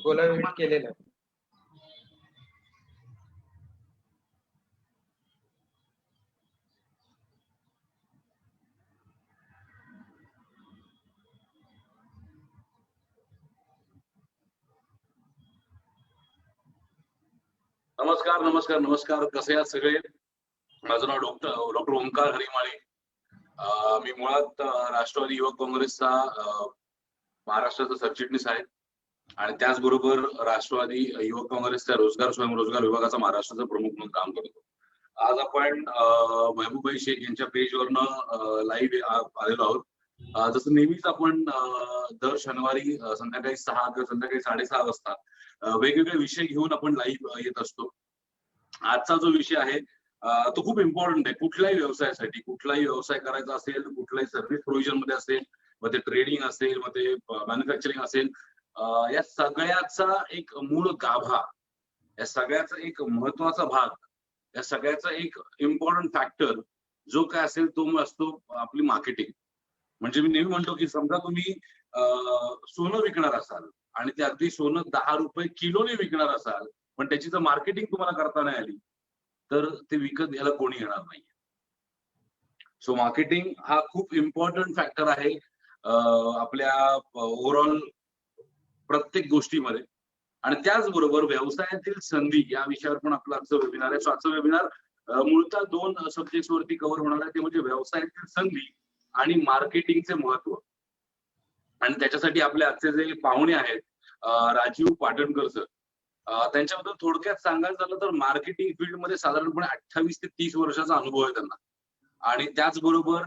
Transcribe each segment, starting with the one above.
बोला मी केलेलं. नमस्कार नमस्कार नमस्कार. कसे आहात सगळे? माझं नाव डॉक्टर ओंकार हरिमाळे. मी मुळात राष्ट्रवादी युवक काँग्रेसचा महाराष्ट्राचा सरचिटणीस आहे आणि त्याचबरोबर राष्ट्रवादी युवक काँग्रेसच्या स्वयंरोजगार विभागाचा महाराष्ट्राचा प्रमुख म्हणून काम करतो. आज आपण महबूबाई शेख यांच्या पेजवरनं लाईव्ह आलेलो आहोत. जसं नेहमीच आपण दर शनिवारी संध्याकाळी 6 किंवा संध्याकाळी 6:30 वाजता वेगवेगळे विषय घेऊन आपण लाईव्ह येत असतो. आजचा जो विषय आहे तो खूप इम्पॉर्टंट आहे. कुठल्याही व्यवसायासाठी, कुठलाही व्यवसाय करायचा असेल, कुठल्याही सर्व्हिस प्रोव्हिजन मध्ये असेल, मग ते ट्रेडिंग असेल, मग ते मॅन्युफॅक्चरिंग असेल, या सगळ्याचा एक मूळ गाभा, या सगळ्याचा एक महत्वाचा भाग, या सगळ्याचा एक इम्पॉर्टंट फॅक्टर जो काय असेल तो असतो आपली मार्केटिंग. म्हणजे मी नेहमी म्हणतो की समजा तुम्ही सोनं विकणार असाल आणि ते अगदी सोनं 10 रुपये किलोने विकणार असाल, पण त्याची जर मार्केटिंग तुम्हाला करता नाही आली तर ते विकत घ्यायला कोणी येणार नाही. सो मार्केटिंग हा खूप इम्पॉर्टंट फॅक्टर आहे आपल्या ओव्हरऑल प्रत्येक गोष्टीमध्ये. आणि त्याचबरोबर व्यवसायातील संधी या विषयावर पण आपलं आजचं वेबिनार आहे. सो आजचं वेबिनार मूळतः 2 सब्जेक्ट वरती कव्हर होणार आहे. ते म्हणजे व्यवसायातील संधी आणि मार्केटिंगचे महत्व. आणि त्याच्यासाठी आपले आजचे जे पाहुणे आहेत राजीव पाटणकर सर, त्यांच्याबद्दल थोडक्यात सांगायचं झालं तर मार्केटिंग फील्डमध्ये साधारणपणे 28 ते 30 वर्षाचा अनुभव आहे त्यांना. आणि त्याचबरोबर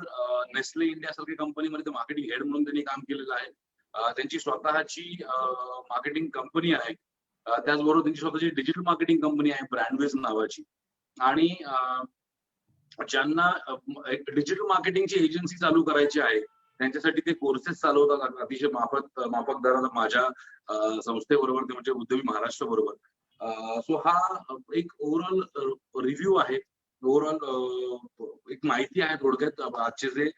नेस्ले इंडिया सारख्या कंपनीमध्ये ते मार्केटिंग हेड म्हणून त्यांनी काम केलेलं आहे. त्यांची स्वतःची मार्केटिंग कंपनी आहे. त्याचबरोबर त्यांची स्वतःची डिजिटल मार्केटिंग कंपनी आहे ब्रँडवेज नावाची. आणि ज्यांना एक डिजिटल मार्केटिंगची एजन्सी चालू करायची आहे त्यांच्यासाठी ते कोर्सेस चालवतात अतिशय माफक दरात माझ्या संस्थेबरोबर, ते म्हणजे उद्यमी महाराष्ट्र बरोबर. सो हा एक ओव्हरऑल रिव्ह्यू आहे, ओव्हरऑल एक माहिती आहे थोडक्यात आजचे जे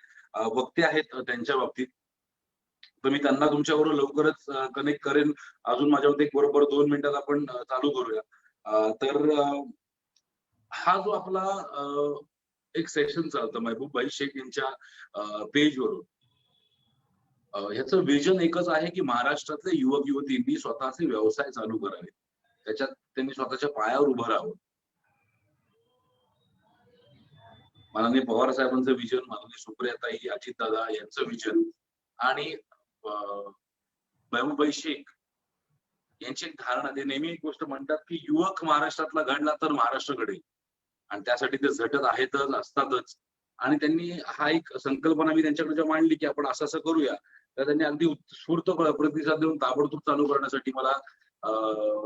वक्ते आहेत त्यांच्या बाबतीत. तर मी त्यांना तुमच्याबरोबर लवकरच कनेक्ट करेन. अजून माझ्यावरती एक बरोबर 2 मिनिटात आपण चालू करूया. तर हा जो आपला एक सेशन चालतं महबूबाई शेख यांच्या पेजवरून, ह्याचं विजन एकच आहे की महाराष्ट्रातले युवक युवतींनी स्वतःचे व्यवसाय चालू करावे, त्याच्यात त्यांनी स्वतःच्या पायावर उभं राहावं. माननीय पवार साहेबांचं विजन, माननीय सुप्रियाताई, अजितदादा यांचं विजन आणि महबूबाई शेख यांची एक धारणा. ते नेहमी एक गोष्ट म्हणतात की युवक महाराष्ट्रातला घडला तर महाराष्ट्र घडेल, आणि त्यासाठी ते झटत आहेतच, असतातच. आणि त्यांनी हा एक संकल्पना मी त्यांच्याकडे जेव्हा मांडली की आपण असं करूया, तर त्यांनी अगदी उत्स्फूर्त प्रतिसाद देऊन ताबडतोब चालू करण्यासाठी मला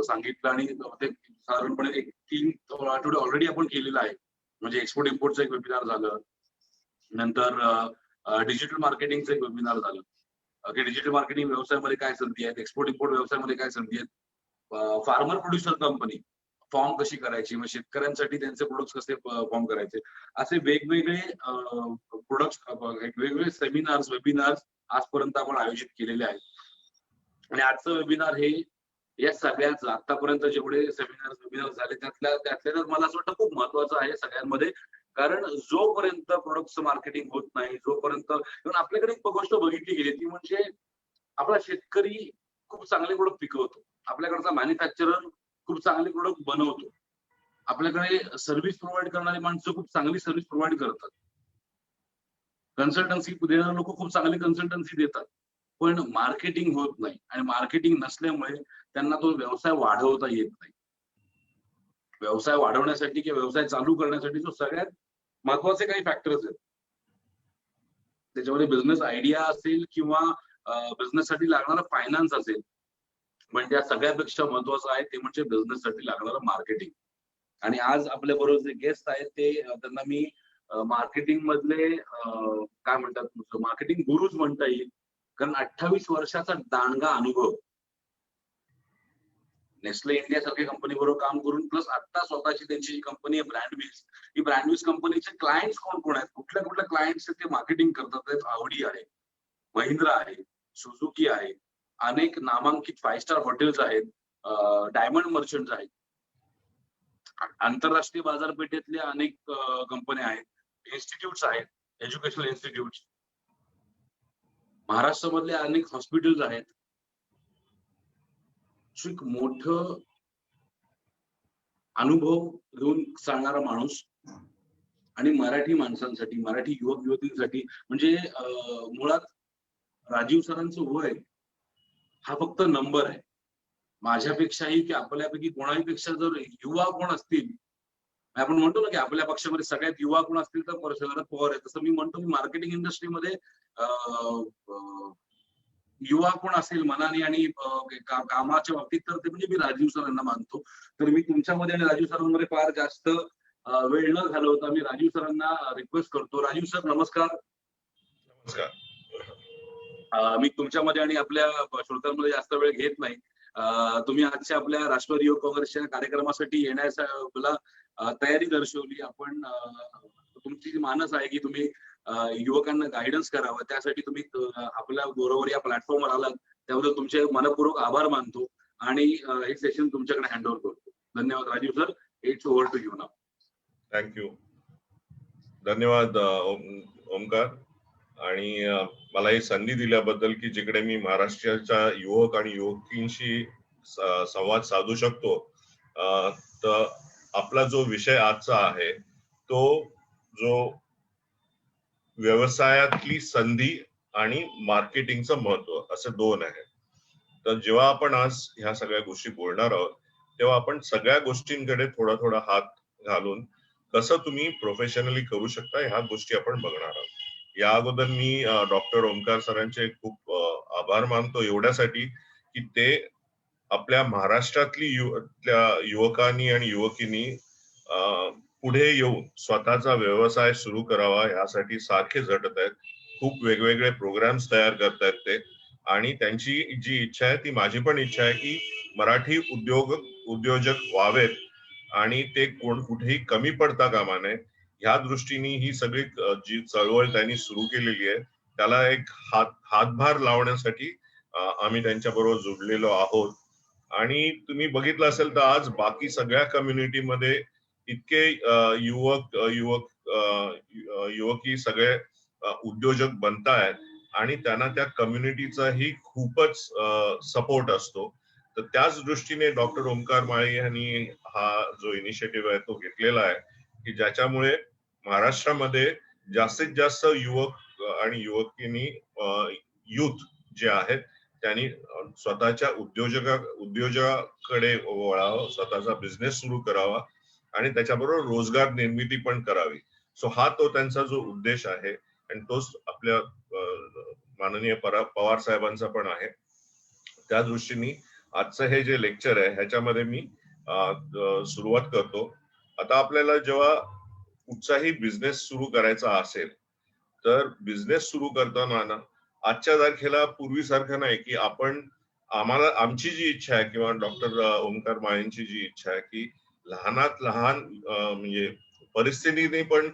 सांगितलं. आणि ते साधारणपणे 3 आठवडे ऑलरेडी आपण केलेलं आहे. म्हणजे एक्सपोर्ट इम्पोर्टचं एक वेबिनार झालं, नंतर डिजिटल मार्केटिंगचं एक वेबिनार झालं की डिजिटल मार्केटिंग व्यवसायामध्ये काय संधी आहेत, एक्सपोर्ट इम्पोर्ट व्यवसायामध्ये काय संधी आहेत, फार्मर प्रोड्युसर कंपनी फॉर्म कशी करायची, मग शेतकऱ्यांसाठी त्यांचे प्रोडक्ट्स कसे फॉर्म करायचे, असे वेगवेगळे प्रोडक्ट्स, वेगवेगळे सेमिनार्स वेबिनार्स आजपर्यंत आपण आयोजित केलेले आहेत. आणि आजचं वेबिनार हे या सगळ्याच आतापर्यंत जेवढे सेमिनार्स वेबिनार झाले त्यातल्या मला असं वाटतं खूप महत्वाचं आहे सगळ्यांमध्ये. कारण जोपर्यंत प्रोडक्टचं मार्केटिंग होत नाही, जोपर्यंत आपल्याकडे एक गोष्ट बघितली गेली ती म्हणजे आपला शेतकरी खूप चांगले प्रोडक्ट पिकवतो, आपल्याकडचा मॅन्युफॅक्चरर खूप चांगले प्रोडक्ट बनवतो, आपल्याकडे सर्व्हिस प्रोव्हाइड करणारी माणसं खूप चांगली सर्व्हिस प्रोव्हाइड करतात, कन्सल्टन्सी देणारे लोक खूप चांगली कन्सल्टन्सी देतात, पण मार्केटिंग होत नाही. आणि मार्केटिंग नसल्यामुळे त्यांना तो व्यवसाय वाढवता येत नाही. व्यवसाय वाढवण्यासाठी किंवा व्यवसाय चालू करण्यासाठी जो सगळ्यात महत्वाचे काही फॅक्टर्स आहेत, त्याच्यामध्ये बिझनेस आयडिया असेल किंवा बिझनेससाठी लागणारा फायनान्स असेल, म्हणजे या सगळ्यापेक्षा महत्वाचं आहे ते म्हणजे बिझनेससाठी लागणारं मार्केटिंग. आणि आज आपल्या बरोबर जे गेस्ट आहेत ते त्यांना मी मार्केटिंग मधले काय म्हणतात, मार्केटिंग गुरुच म्हणता येईल. कारण 28 वर्षाचा दांडगा अनुभव नेस्ले इंडिया सारख्या कंपनी बरोबर काम करून, प्लस आता स्वतःची त्यांची जी कंपनी आहे ब्रँडवीज, ही ब्रँडवीज कंपनीचे क्लायंट्स कोण आहेत, कुठल्या क्लायंट्स ते मार्केटिंग करतात. आवडी आहे, महिंद्रा आहे, सुझुकी आहे, अनेक नामांकित 5 स्टार हॉटेल्स आहेत, डायमंड मर्चंट आहेत, आंतरराष्ट्रीय बाजारपेठेतल्या अनेक कंपन्या आहेत, इन्स्टिट्यूट्स आहेत, एज्युकेशनल इन्स्टिट्यूट, महाराष्ट्रामधले अनेक हॉस्पिटल्स आहेत. एक मोठं अनुभव घेऊन सांगणारा माणूस आणि मराठी माणसांसाठी, मराठी युवक युवतींसाठी म्हणजे मुळात राजीव सरांचं वय हा फक्त नंबर आहे. माझ्यापेक्षाही की आपल्यापैकी कोणाही पेक्षा जर युवा कोण असतील, आपण म्हणतो ना की आपल्या पक्षामध्ये सगळ्यात युवा कोण असतील तर शरद पवार आहे. तसं मी म्हणतो की मार्केटिंग इंडस्ट्रीमध्ये युवा कोण असेल मनाने आणि कामाच्या बाबतीत तर ते म्हणजे मी राजीव सरांना मानतो. तर मी तुमच्यामध्ये आणि राजीव सरांमध्ये फार जास्त वेळ न घालवता मी राजीव सरांना रिक्वेस्ट करतो. राजीव सर नमस्कार. नमस्कार. मी तुमच्यामध्ये आणि आपल्या श्रोत्यांमध्ये जास्त वेळ घेत नाही. तुम्ही आजच्या आपल्या राष्ट्रवादी युवक काँग्रेसच्या कार्यक्रमासाठी येण्याला तयारी दर्शवली. आपण तुमची जी मानस आहे की तुम्ही युवकांना गायडन्स करावं, त्यासाठी तुम्ही आपल्या बरोबर या प्लॅटफॉर्मवर आलात, त्याबद्दल तुमचे मनपूर्वक आभार मानतो आणि हे सेशन तुमच्याकडे हँड ओव्हर करतो. धन्यवाद Rajiv sir. It's over to you now. Thank you. धन्यवाद ओमकार, आणि मला ही संधी दिल्याबद्दल की जिकडे मी महाराष्ट्राच्या युवक आणि युवतींशी संवाद साधू शकतो. तर आपला जो विषय आजचा आहे तो जो व्यवसायातली संधी आणि मार्केटिंगचं महत्व असे दोन आहे. तर जेव्हा आपण आज ह्या सगळ्या गोष्टी बोलणार आहोत तेव्हा आपण सगळ्या गोष्टींकडे थोडा थोडा हात घालून कसं तुम्ही प्रोफेशनली करू शकता ह्या गोष्टी आपण बघणार आहोत. या अगोदर मी डॉक्टर ओमकार सरांचे खूप आभार मानतो एवढ्यासाठी की ते आपल्या महाराष्ट्रातली युवकांनी आणि युवकींनी पुढे येऊन स्वतःचा व्यवसाय सुरू करावा यासाठी सारखे झटत आहेत. खूप वेगवेगळे प्रोग्राम्स तयार करतायत ते, आणि त्यांची जी इच्छा आहे ती माझी पण इच्छा आहे की मराठी उद्योजक व्हावेत आणि ते कुठेही कमी पडता कामा नये. ह्या दृष्टीने ही सगळी जी चळवळ त्यांनी सुरू केलेली आहे त्याला एक हातभार लावण्यासाठी आम्ही त्यांच्या बरोबर जोडलेलो आहोत. आणि तुम्ही बघितलं असेल तर आज बाकी सगळ्या कम्युनिटीमध्ये इतके युवकी सगळे उद्योजक बनतायत आणि त्यांना त्या कम्युनिटीचाही खूपच सपोर्ट असतो. तर त्याच दृष्टीने डॉक्टर ओमकार माळी यांनी हा जो इनिशिएटिव्ह आहे तो घेतलेला आहे की ज्याच्यामुळे महाराष्ट्रामध्ये जास्तीत जास्त युवक आणि युवकींनी युथ जे आहेत त्यांनी स्वतःच्या उद्योजकाकडे वळावं, स्वतःचा बिझनेस सुरू करावा आणि त्याच्याबरोबर रोजगार निर्मिती पण करावी. सो हा तो त्यांचा जो उद्देश आहे आणि तोच आपल्या माननीय पवार साहेबांचा पण आहे. त्या दृष्टीने आजचं हे जे लेक्चर आहे ह्याच्यामध्ये मी सुरुवात करतो. आता आपल्याला जेव्हा कुठचाही बिझनेस सुरू करायचा असेल तर बिझनेस सुरू करताना ना आजच्या तारखेला पूर्वीसारखं नाही की आमची जी इच्छा आहे किंवा डॉक्टर ओमकार माळींची जी इच्छा आहे की लहानात लहान म्हणजे परिस्थितीने पण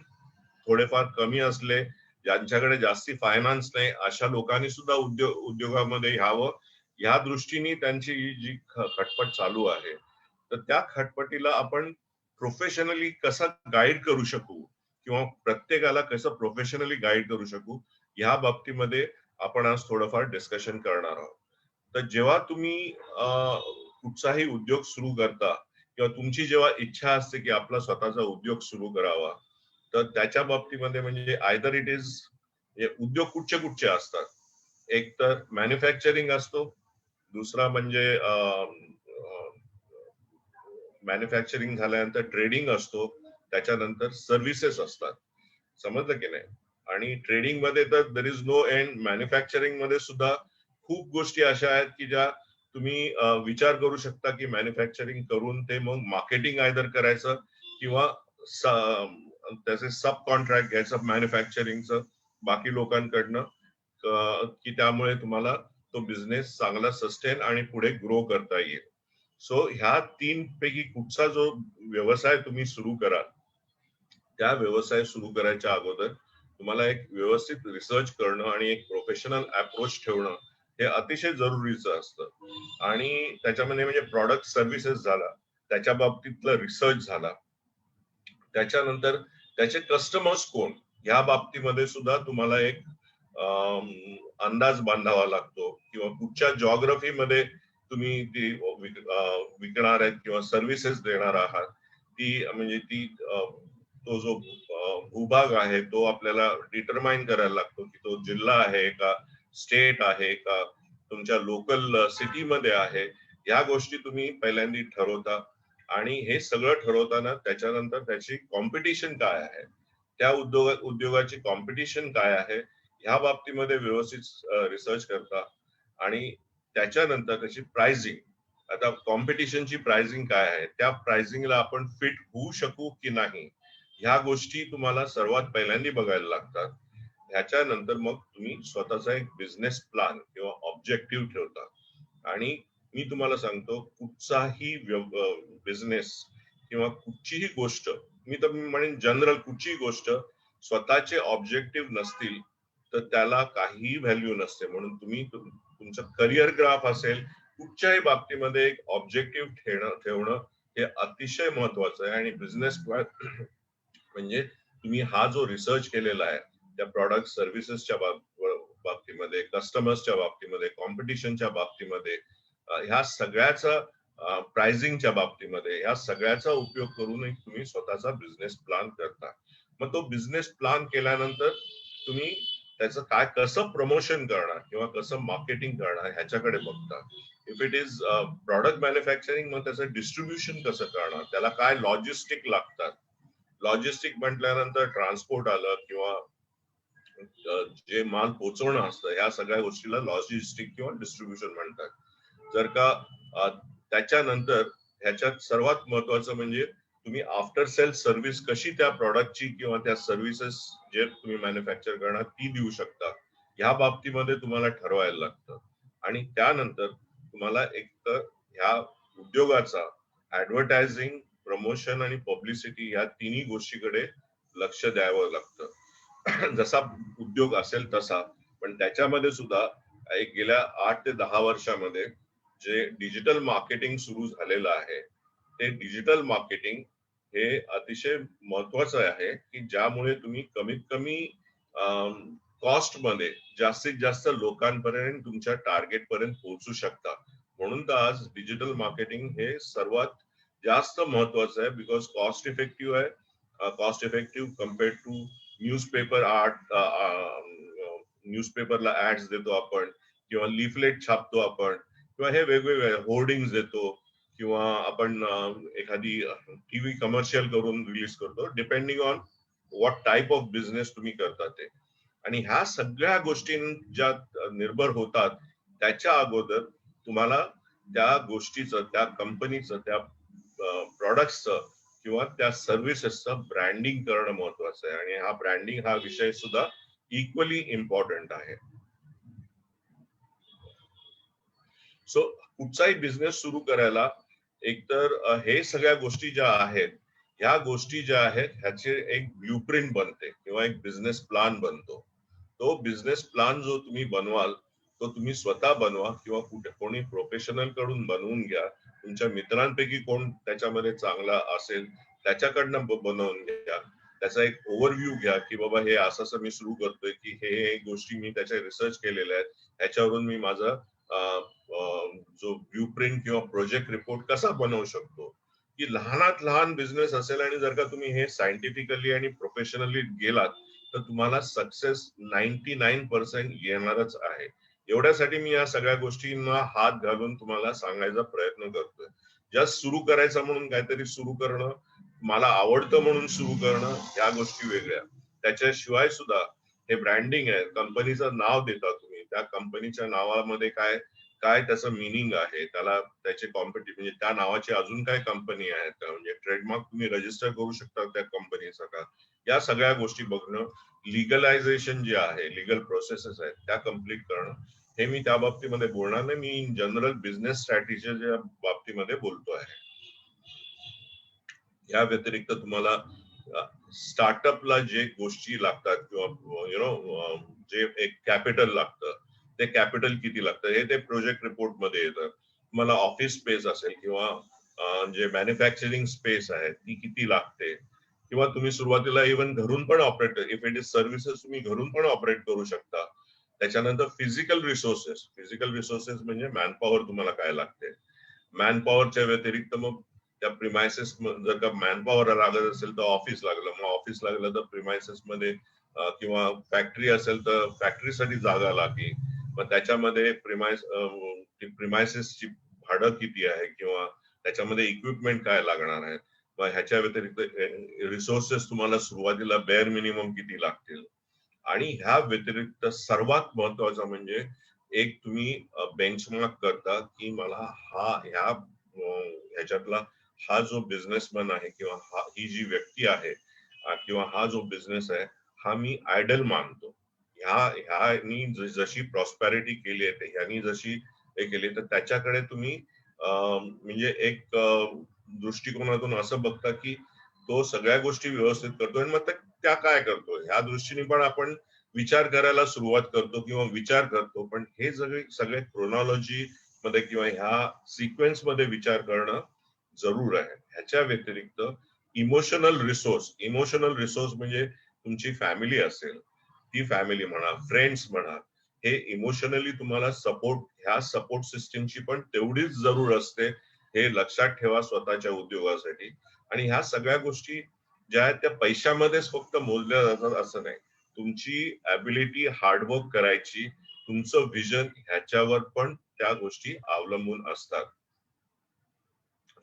थोडेफार कमी असले, ज्यांच्याकडे जास्ती फायनान्स नाही अशा लोकांनी सुद्धा उद्योगामध्ये यावं ह्या दृष्टीने त्यांची जी खटपट चालू आहे. तर त्या खटपटीला आपण प्रोफेशनली कसं गाईड करू शकू किंवा प्रत्येकाला कसं प्रोफेशनली गाईड करू शकू ह्या बाबतीमध्ये आपण आज थोडंफार डिस्कशन करणार आहोत. तर जेव्हा तुम्ही कुठचाही उद्योग सुरू करता किंवा तुमची जेव्हा इच्छा असते की आपला स्वतःचा उद्योग सुरू करावा तर त्याच्या बाबतीमध्ये म्हणजे आयदर इट इज उद्योग कुठचे असतात. एक तर मॅन्युफॅक्चरिंग असतो, दुसरा म्हणजे मॅन्युफॅक्चरिंग झाल्यानंतर ट्रेडिंग असतो, त्याच्यानंतर सर्व्हिसेस असतात. समजलं की नाही? आणि ट्रेडिंग मध्ये तर there is no end. Manufacturing मध्ये सुद्धा खूप गोष्टी अशा आहेत की ज्या तुम्ही विचार करू शकता की मॅन्युफॅक्चरिंग करून ते मग मार्केटिंग आयदर करायचं किंवा त्याचे सब कॉन्ट्रॅक्ट घ्यायचं मॅन्युफॅक्चरिंगचं बाकी लोकांकडनं की त्यामुळे तुम्हाला तो बिझनेस चांगला सस्टेन आणि पुढे ग्रो करता येईल. सो ह्या तीन पैकी कुठचा जो व्यवसाय तुम्ही सुरू कराल त्या व्यवसाय सुरू करायच्या अगोदर तुम्हाला एक व्यवस्थित रिसर्च करणं आणि एक प्रोफेशनल अप्रोच ठेवणं हे अतिशय जरुरीचं असतं. आणि त्याच्यामध्ये म्हणजे प्रॉडक्ट सर्व्हिसेस झाला, त्याच्या बाबतीतला रिसर्च झाला, त्याच्यानंतर त्याचे कस्टमर्स कोण ह्या बाबतीमध्ये सुद्धा तुम्हाला एक अंदाज बांधावा लागतो, किंवा कुठच्या जॉग्रफीमध्ये तुम्ही ती विकणार आहेत किंवा सर्व्हिसेस देणार आहात, ती म्हणजे ती तो जो भूभाग आहे तो आपल्याला डिटरमाइन करायला लागतो, की तो जिल्हा आहे का, स्टेट आहे का, तुमच्या लोकल सिटीमध्ये आहे. या गोष्टी तुम्ही पहिल्यांदा ठरवता. आणि हे सगळं ठरवताना त्याच्यानंतर त्याची कॉम्पिटिशन काय आहे, त्या उद्योगाची कॉम्पिटिशन काय आहे, ह्या बाबतीमध्ये व्यवस्थित रिसर्च करता. आणि त्याच्यानंतर त्याची प्राइसिंग, आता कॉम्पिटिशनची प्राइसिंग काय आहे, त्या प्राइसिंगला आपण फिट होऊ शकू की नाही, ह्या गोष्टी तुम्हाला सर्वात पहिल्यांदा बघायला लागतात. ह्याच्यानंतर मग तुम्ही स्वतःचा एक बिझनेस प्लॅन किंवा ऑब्जेक्टिव्ह ठेवता. आणि मी तुम्हाला सांगतो, कुठचाही बिझनेस किंवा कुठचीही गोष्ट, मी तर म्हणेन जनरल कुठचीही गोष्ट स्वतःचे ऑब्जेक्टिव्ह नसतील तर त्याला काहीही व्हॅल्यू नसते. म्हणून तुम्ही तुमचं करिअर ग्राफ असेल, कुठच्याही बाबतीमध्ये एक ऑब्जेक्टिव्ह ठेवणं हे अतिशय महत्वाचं आहे. आणि बिझनेस प्लॅन म्हणजे तुम्ही हा जो रिसर्च केलेला आहे त्या प्रॉडक्ट सर्व्हिसेसच्या बाबतीमध्ये, कस्टमर्सच्या बाबतीमध्ये, कॉम्पिटिशनच्या बाबतीमध्ये, ह्या सगळ्याचा प्राइसिंगच्या बाबतीमध्ये, ह्या सगळ्याचा उपयोग करून एक तुम्ही स्वतःचा बिझनेस प्लॅन करता. मग तो बिझनेस प्लॅन केल्यानंतर तुम्ही त्याचं काय, कसं प्रमोशन करणार किंवा कसं मार्केटिंग करणार ह्याच्याकडे बघता. If it is product manufacturing, मग त्याचं डिस्ट्रीब्युशन कसं करणार, त्याला काय लॉजिस्टिक लागतात. लॉजिस्टिक म्हटल्यानंतर ट्रान्सपोर्ट आलं, किंवा जे माल पोहोचवणं असतं, या सगळ्या गोष्टीला लॉजिस्टिक किंवा डिस्ट्रीब्युशन म्हणतात. जर का त्याच्यानंतर ह्याच्यात सर्वात महत्वाचं म्हणजे तुम्ही आफ्टर सेल सर्व्हिस कशी त्या प्रॉडक्टची किंवा त्या सर्व्हिसेस जे तुम्ही मॅन्युफॅक्चर करणार ती देऊ शकता, ह्या बाबतीमध्ये तुम्हाला ठरवायला लागतं. आणि त्यानंतर तुम्हाला एक तर ह्या उद्योगाचा ऍडव्हर्टायझिंग, प्रमोशन आणि पब्लिसिटी या तिन्ही गोष्टीकडे लक्ष द्यावं लागतं. जसा उद्योग असेल तसा. पण त्याच्यामध्ये सुद्धा एक गेल्या 8 ते 10 वर्षामध्ये जे डिजिटल मार्केटिंग सुरू झालेलं आहे, ते डिजिटल मार्केटिंग हे अतिशय महत्वाचं आहे, की ज्यामुळे तुम्ही कमीत कमी कॉस्ट मध्ये जास्तीत जास्त लोकांपर्यंत, तुमच्या टार्गेट पर्यंत पोहोचू शकता. म्हणून तर आज डिजिटल मार्केटिंग हे सर्वात जास्त महत्वाचं आहे, बिकॉज कॉस्ट इफेक्टिव्ह आहे. Cost effective compared to newspaper art. न्यूजपेपरला ऍड्स देतो आपण, किंवा लिफलेट छापतो आपण, किंवा हे वेगवेगळे होर्डिंग देतो, किंवा आपण एखादी टीव्ही कमर्शियल करून रिलीज करतो, depending on what type of business तुम्ही करता ते. आणि ह्या सगळ्या गोष्टी ज्या निर्भर होतात, त्याच्या अगोदर तुम्हाला त्या गोष्टीचं, त्या कंपनीचं, त्या प्रॉडक्टचं किंवा त्या सर्व्हिसेसचं ब्रँडिंग करणं महत्वाचं आहे. आणि हा ब्रँडिंग हा विषय सुद्धा इक्वली इम्पॉर्टंट आहे. सो कुठचाही बिझनेस सुरू करायला एकतर हे सगळ्या गोष्टी ज्या आहेत, ह्या गोष्टी ज्या आहेत ह्याचे एक ब्ल्यूप्रिंट बनते किंवा एक बिझनेस प्लॅन बनतो. तो बिझनेस प्लॅन जो तुम्ही बनवाल तो तुम्ही स्वतः बनवा, किंवा कुठे कोणी प्रोफेशनल कडून बनवून घ्या. तुमच्या मित्रांपैकी कोण त्याच्यामध्ये चांगला असेल त्याच्याकडनं बनवून घ्या. त्याचा एक ओव्हरव्ह्यू घ्या, की बाबा हे असं असं मी सुरू करतोय, की हे गोष्टी मी त्याच्या रिसर्च केलेल्या आहेत, ह्याच्यावरून मी माझा जो ब्ल्यूप्रिंट किंवा प्रोजेक्ट रिपोर्ट कसा बनवू शकतो. की लहानात लहान बिझनेस असेल आणि जर का तुम्ही हे सायंटिफिकली आणि प्रोफेशनली गेलात तर तुम्हाला सक्सेस 99% येणारच आहे. एवढ्यासाठी मी या सगळ्या गोष्टींना हात घालून तुम्हाला सांगायचा प्रयत्न करतोय. जस्ट सुरू करायचं म्हणून काहीतरी सुरू करणं, मला आवडतं म्हणून सुरू करणं, या गोष्टी वेगळ्या. त्याच्याशिवाय सुद्धा हे ब्रँडिंग आहे, कंपनीचं नाव देता तुम्ही, त्या कंपनीच्या नावामध्ये काय काय त्याचं मिनिंग आहे, त्याला त्याचे म्हणजे त्या नावाची अजून काय कंपनी आहेत का, म्हणजे ट्रेडमार्क तुम्ही रजिस्टर करू शकता त्या कंपनीचा का, या सगळ्या गोष्टी बघणं. लिगलायझेशन जे आहे, लिगल प्रोसेसेस आहेत त्या कम्प्लीट करणं. हे मी त्या बाबतीमध्ये बोलणार नाही, मी जनरल बिझनेस स्ट्रॅटेजीच्या बाबतीमध्ये बोलतो आहे. या व्यतिरिक्त तुम्हाला स्टार्टअपला जे गोष्टी लागतात, किंवा जे एक कॅपिटल लागतं, ते कॅपिटल किती लागतं हे ते प्रोजेक्ट रिपोर्ट मध्ये येतं. तुम्हाला ऑफिस स्पेस असेल किंवा जे मॅन्युफॅक्चरिंग स्पेस आहे ती किती लागते, किंवा तुम्ही सुरुवातीला इव्हन घरून पण operate, if it is services तुम्ही घरून पण ऑपरेट करू शकता. त्याच्यानंतर फिजिकल रिसोर्सेस म्हणजे मॅनपॉवर तुम्हाला काय लागते. मॅनपॉवरच्या व्यतिरिक्त मग त्या प्रिमायसेस, जर का मॅनपॉवर लागत असेल तर ऑफिस लागलं, मग ऑफिस लागलं तर प्रिमायसेस मध्ये किंवा फॅक्टरी असेल तर फॅक्टरीसाठी जागा लागली. मग त्याच्यामध्ये प्रिमायसेसची भाडं किती आहे किंवा त्याच्यामध्ये इक्विपमेंट काय लागणार आहे. मग ह्याच्या व्यतिरिक्त रिसोर्सेस तुम्हाला सुरुवातीला बेअर मिनिमम किती लागतील. आणि ह्या व्यतिरिक्त सर्वात महत्वाचं म्हणजे एक तुम्ही बेंचमार्क करता की मला ह्याच्यातला हा जो बिझनेसमॅन आहे किंवा ही जी व्यक्ती आहे किंवा हा जो बिझनेस आहे हा मी आयडल मानतो. ह्यानी जशी प्रॉस्पॅरिटी केली आहे ह्यानी जशी हे केली तर त्याच्याकडे तुम्ही म्हणजे एक दृष्टिकोनातून असं बघता की तो सगळ्या गोष्टी व्यवस्थित करतोय. आणि मग त्या काय करतो ह्या दृष्टीने पण आपण विचार करायला सुरुवात करतो किंवा विचार करतो. पण हे सगळे क्रोनॉलॉजी मध्ये किंवा ह्या सिक्वेन्स मध्ये विचार करणं जरूर आहे. ह्याच्या व्यतिरिक्त इमोशनल रिसोर्स म्हणजे तुमची फॅमिली असेल, ती फॅमिली म्हणा, फ्रेंड्स म्हणा, हे इमोशनली तुम्हाला सपोर्ट, ह्या सपोर्ट सिस्टीमची पण तेवढीच जरूर असते. हे लक्षात ठेवा स्वतःच्या उद्योगासाठी. आणि ह्या सगळ्या गोष्टी ज्या आहेत त्या पैशामध्येच फक्त मोजल्या जातात असं नाही. तुमची ऍबिलिटी हार्डवर्क करायची, तुमचं विजन, ह्याच्यावर पण त्या गोष्टी अवलंबून असतात.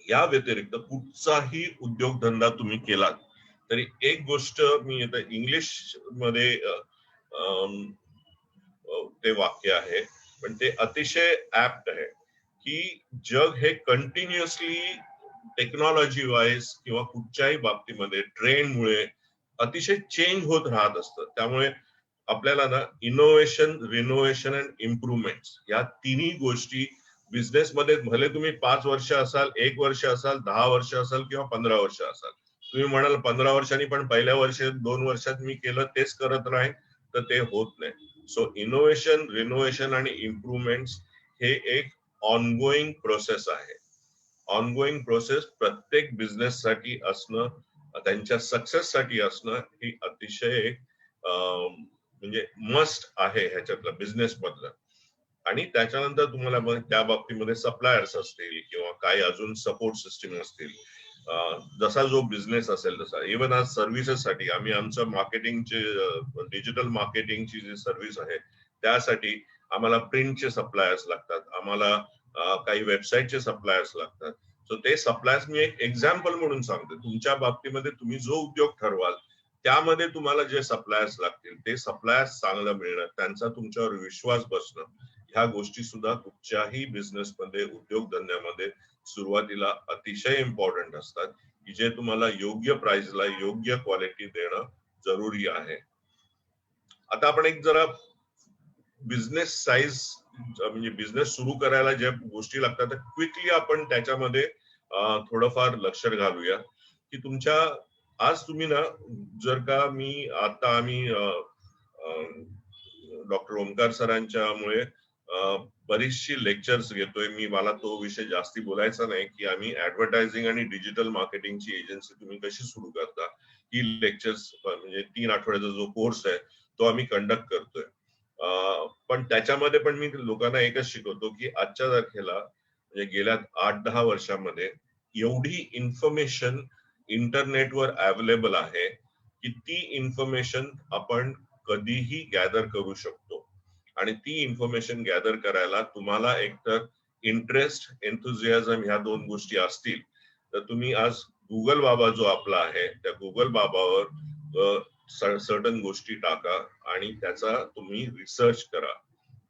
या व्यतिरिक्त कुठचाही उद्योगधंदा तुम्ही केलात तरी एक गोष्ट मी आता इंग्लिश मध्ये ते वाक्य आहे, पण ते अतिशय ऍप्ट आहे की जग हे कंटिन्युअसली टेक्नॉलॉजी वाईज किंवा कुठच्याही बाबतीमध्ये ट्रेंडमुळे अतिशय चेंज होत राहत असतं. त्यामुळे आपल्याला ना इनोव्हेशन, रिनोव्हेशन अँड इम्प्रुव्हमेंट या तिन्ही गोष्टी बिझनेसमध्ये, भले तुम्ही 5 वर्ष असाल, 1 वर्ष असाल, 10 वर्ष असाल किंवा 15 वर्ष असाल, तुम्ही म्हणाल 15 वर्षांनी पण पहिल्या वर्षी 2 वर्षात मी केलं तेच करत राहीन, तर ते होत नाही. सो इनोव्हेशन, रिनोव्हेशन आणि इम्प्रुव्हमेंट हे एक ऑनगोईंग प्रोसेस आहे. ऑनगोईंग प्रोसेस प्रत्येक बिझनेस साठी असणं, त्यांच्या सक्सेस साठी असणं ही अतिशय म्हणजे मस्ट आहे ह्याच्यातलं बिझनेस मधलं. आणि त्याच्यानंतर तुम्हाला त्या बाबतीमध्ये सप्लायर्स असतील किंवा काही अजून सपोर्ट सिस्टीम असतील. जसा जो बिझनेस असेल तसा. इव्हन आज सर्व्हिसेस साठी आम्ही आमचं मार्केटिंगचे, डिजिटल मार्केटिंगची जी सर्व्हिस आहे त्यासाठी आम्हाला प्रिंटचे सप्लायर्स लागतात, आम्हाला काही वेबसाईटचे सप्लायर्स लागतात. सो ते सप्लायर्स मी एक एक्झाम्पल म्हणून सांगतो. तुमच्या बाबतीमध्ये तुम्ही जो उद्योग ठरवाल त्यामध्ये तुम्हाला जे सप्लायर्स लागतील ते सप्लायर्स चांगलं मिळणं, त्यांचा तुमच्यावर विश्वास बसणं, ह्या गोष्टी सुद्धा कुठच्याही बिझनेसमध्ये, उद्योगधंद्यामध्ये सुरुवातीला अतिशय इम्पॉर्टंट असतात की जे तुम्हाला योग्य प्राइसला योग्य क्वालिटी देणं जरुरी आहे. आता आपण एक जरा बिझनेस साईज म्हणजे बिझनेस सुरू करायला ज्या गोष्टी लागतात क्विकली आपण त्याच्यामध्ये थोडंफार लक्ष घालूया की तुमच्या आज तुम्ही ना, जर का आम्ही डॉक्टर ओमकार सरांच्यामुळे बरीचशी लेक्चर्स घेतोय मी. मला तो विषय जास्ती बोलायचा नाही की आम्ही ऍडव्हर्टायझिंग आणि डिजिटल मार्केटिंगची एजन्सी तुम्ही कशी सुरू करता, ही लेक्चर्स म्हणजे 3 आठवड्याचा जो कोर्स आहे तो आम्ही कंडक्ट करतोय. पण त्याच्यामध्ये पण मी लोकांना एकच शिकवतो की आजच्या तारखेला म्हणजे गेल्या 8-10 वर्षामध्ये एवढी इन्फॉर्मेशन इंटरनेटवर अवेलेबल आहे की ती इन्फॉर्मेशन आपण कधीही गॅदर करू शकतो. आणि ती इन्फॉर्मेशन गॅदर करायला तुम्हाला एकतर इंटरेस्ट, एन्थुझियाझम ह्या 2 गोष्टी असतील तर तुम्ही आज गुगल बाबा जो आपला आहे त्या गुगल बाबावर सर्टन गोष्टी टाका आणि त्याचा तुम्ही रिसर्च करा.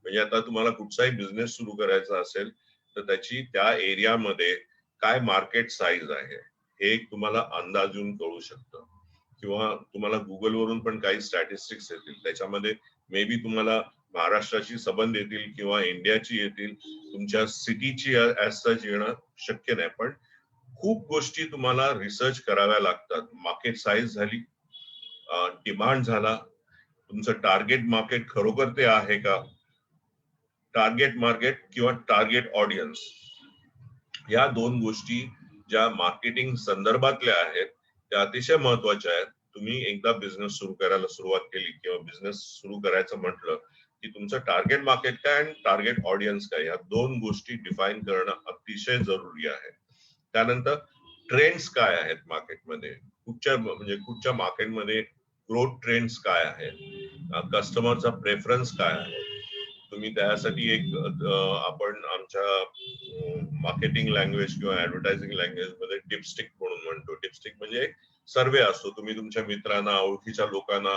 म्हणजे आता तुम्हाला कुठचाही बिझनेस सुरू करायचा असेल तर त्याची त्या एरियामध्ये काय मार्केट साईज आहे हे एक तुम्हाला अंदाजून कळू शकतं. किंवा तुम्हाला गुगलवरून पण काही स्टॅटिस्टिक्स येतील, त्याच्यामध्ये मे बी तुम्हाला महाराष्ट्राची संबंध येतील किंवा इंडियाची येतील, तुमच्या सिटीची ऍज सच येणं शक्य नाही. पण खूप गोष्टी तुम्हाला रिसर्च कराव्या लागतात. मार्केट साईज झाली, डिमांड झाला, तुमचं टार्गेट मार्केट खरोखर ते आहे का, टार्गेट मार्केट किंवा टार्गेट ऑडियन्स, या दोन गोष्टी ज्या मार्केटिंग संदर्भातल्या आहेत त्या अतिशय महत्वाच्या आहेत. तुम्ही एकदा बिझनेस सुरू करायला सुरुवात केली किंवा बिझनेस सुरू करायचं म्हटलं की तुमचं टार्गेट मार्केट काय आणि टार्गेट ऑडियन्स काय, या दोन गोष्टी डिफाईन करणं अतिशय जरुरी आहे. त्यानंतर ट्रेंड्स काय आहेत मार्केटमध्ये, कुठच्या मार्केटमध्ये ग्रोथ ट्रेंड्स काय आहेत, कस्टमरचा प्रेफरन्स काय आहे. तुम्ही त्यासाठी एक आपण आमच्या मार्केटिंग लँग्वेज किंवा ऍडव्हर्टायझिंग लँग्वेज मध्ये टिपस्टिक म्हणून म्हणतो. टिपस्टिक म्हणजे एक सर्वे असतो. तुम्ही तुमच्या मित्रांना, ओळखीच्या लोकांना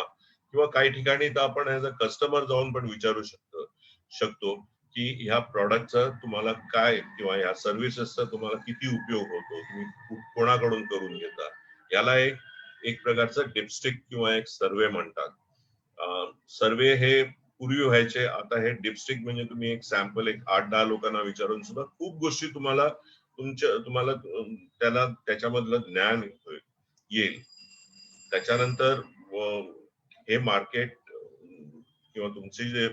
किंवा काही ठिकाणी तर आपण ऍज अ कस्टमर जाऊन पण विचारू शकतो की ह्या प्रॉडक्टचा तुम्हाला काय किंवा ह्या सर्व्हिसेसचा तुम्हाला किती उपयोग होतो, तुम्ही कोणाकडून करून घेता. याला एक प्रकारचं डिपस्टिक किंवा एक सर्वे म्हणतात. सर्वे हे पूर्वी व्हायचे, आता हे डिपस्टिक म्हणजे तुम्ही एक सॅम्पल एक 8-10 लोकांना विचारून सुद्धा खूप गोष्टी तुम्हाला त्याच्यामधलं ज्ञान येईल. त्याच्यानंतर हे मार्केट किंवा तुमचे जे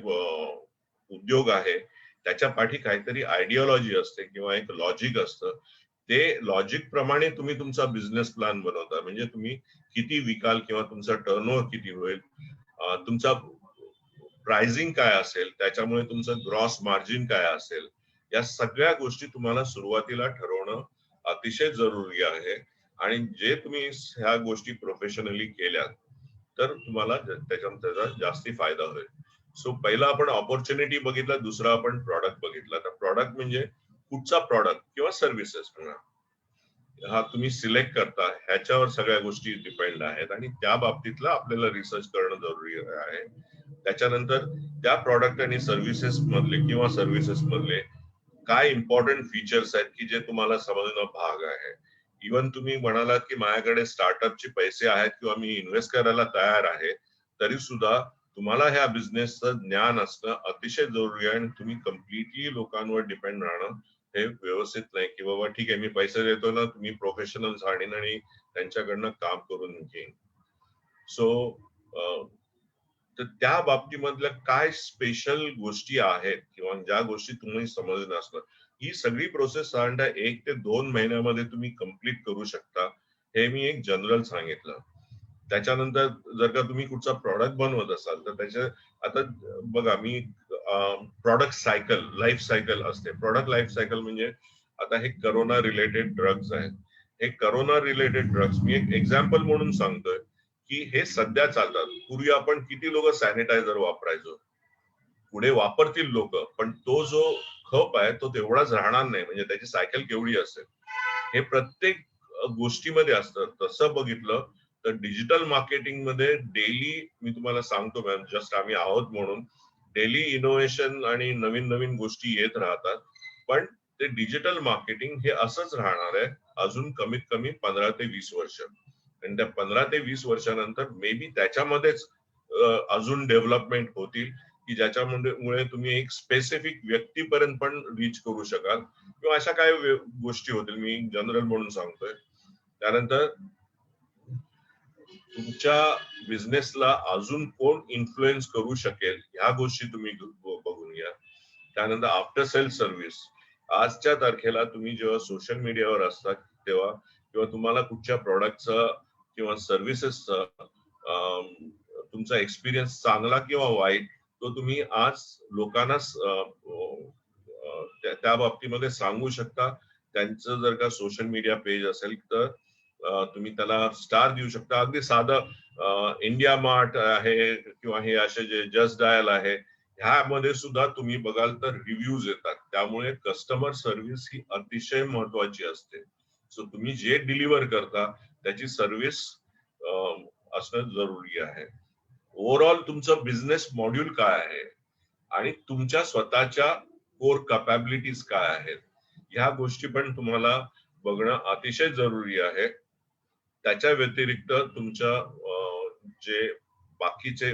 उद्योग आहे त्याच्या पाठी काहीतरी आयडिओलॉजी असते किंवा एक लॉजिक असतं. ते लॉजिक प्रमाणे तुम्ही तुमचा बिझनेस प्लॅन बनवता. म्हणजे तुम्ही किती विकाल किंवा तुमचा टर्नओव्हर किती होईल, तुमचा प्राइसिंग काय असेल, त्याच्यामुळे तुमचं ग्रॉस मार्जिन काय असेल, या सगळ्या गोष्टी तुम्हाला सुरुवातीला ठरवणं अतिशय जरुरी आहे. आणि जे तुम्ही ह्या गोष्टी प्रोफेशनली केल्यात तर तुम्हाला त्याचा जास्ती फायदा होईल. सो पहिला आपण ऑपॉर्च्युनिटी बघितला, दुसरा आपण प्रॉडक्ट बघितला. तर प्रॉडक्ट म्हणजे कुठचा प्रॉडक्ट किंवा सर्व्हिसेस हा तुम्ही सिलेक्ट करता, ह्याच्यावर सगळ्या गोष्टी डिपेंड आहेत आणि त्या बाबतीतला आपल्याला रिसर्च करणं जरुरी आहे. त्याच्यानंतर त्या प्रॉडक्ट आणि सर्व्हिसेस मधले किंवा सर्व्हिसेस मधले काय इम्पॉर्टंट फीचर्स आहेत की जे तुम्हाला समजणं भाग आहे. इव्हन तुम्ही म्हणालात की माझ्याकडे स्टार्टअपचे पैसे आहेत किंवा मी इन्व्हेस्ट करायला तयार आहे, तरी सुद्धा तुम्हाला ह्या बिझनेसचं ज्ञान असणं अतिशय जरुरी आहे. आणि तुम्ही कम्प्लिटली लोकांवर डिपेंड राहणं हे व्यवस्थित नाही की बाबा ठीक आहे मी पैसे देतो ना, तुम्ही प्रोफेशनल आणीन आणि त्यांच्याकडनं काम करून घेईन. सो तर त्या बाबतीमधल्या काय स्पेशल गोष्टी आहेत किंवा ज्या गोष्टी तुम्ही समजलं असलं, ही सगळी प्रोसेस साधारणतः 1 ते 2 महिन्यामध्ये तुम्ही कम्प्लीट करू शकता. हे मी एक जनरल सांगितलं. त्याच्यानंतर जर का तुम्ही कुठचा प्रॉडक्ट बनवत असाल तर त्याच्या आता बघा मी प्रॉडक्ट सायकल, लाईफ सायकल असते. प्रॉडक्ट लाईफ सायकल म्हणजे आता हे करोना रिलेटेड ड्रग्ज आहेत. हे करोना रिलेटेड ड्रग्ज मी एक एक्झाम्पल म्हणून सांगतोय की हे सध्या चालतात. पूर्वी आपण किती लोक सॅनिटायझर वापरायचो, पुढे वापरतील लोक, पण तो जो खप आहे तो तेवढाच राहणार नाही. म्हणजे त्याची सायकल केवढी असेल हे प्रत्येक गोष्टीमध्ये असतं. तसं बघितलं तर डिजिटल मार्केटिंग मध्ये डेली मी तुम्हाला सांगतो मॅम, जस्ट आम्ही आहोत म्हणून डेली इनोव्हेशन आणि नवीन नवीन गोष्टी येत राहतात. पण ते डिजिटल मार्केटिंग हे असंच राहणार आहे अजून कमीत कमी 15 ते 20 वर्ष. आणि त्या 15 ते 20 वर्षानंतर मे बी त्याच्यामध्येच अजून डेव्हलपमेंट होतील की ज्याच्यामुळे तुम्ही एक स्पेसिफिक व्यक्तीपर्यंत पण रीच करू शकाल किंवा अशा काही गोष्टी होतील. मी जनरल म्हणून सांगतोय. त्यानंतर तुमच्या बिझनेसला अजून कोण इन्फ्लुएन्स करू शकेल ह्या गोष्टी तुम्ही बघून घ्या. त्यानंतर आफ्टर सेल सर्व्हिस, आजच्या तारखेला तुम्ही जेव्हा सोशल मीडियावर असता तेव्हा किंवा तुम्हाला कुठच्या प्रॉडक्टचं किंवा सर्व्हिसेसचं तुमचा एक्सपिरियन्स चांगला किंवा वाईट तो तुम्ही आज लोकांना त्या बाबतीमध्ये सांगू शकता. त्यांचं जर का सोशल मीडिया पेज असेल तर तुम्ही त्याला स्टार देऊ शकता. अगदी साधं इंडिया मार्ट आहे किंवा हे असे जे जस्ट डायल आहे ह्यामध्ये सुद्धा तुम्ही बघाल तर रिव्ह्यूज येतात. त्यामुळे कस्टमर सर्व्हिस ही अतिशय महत्वाची असते. सो तुम्ही जे डिलिव्हर करता त्याची सर्व्हिस असणं जरुरी आहे. ओव्हरऑल तुमचं बिझनेस मॉड्यूल काय आहे आणि तुमच्या स्वतःच्या कोर कॅपॅबिलिटीज काय आहेत ह्या गोष्टी पण तुम्हाला बघणं अतिशय जरुरी आहे. त्याच्या व्यतिरिक्त तुमच्या जे बाकीचे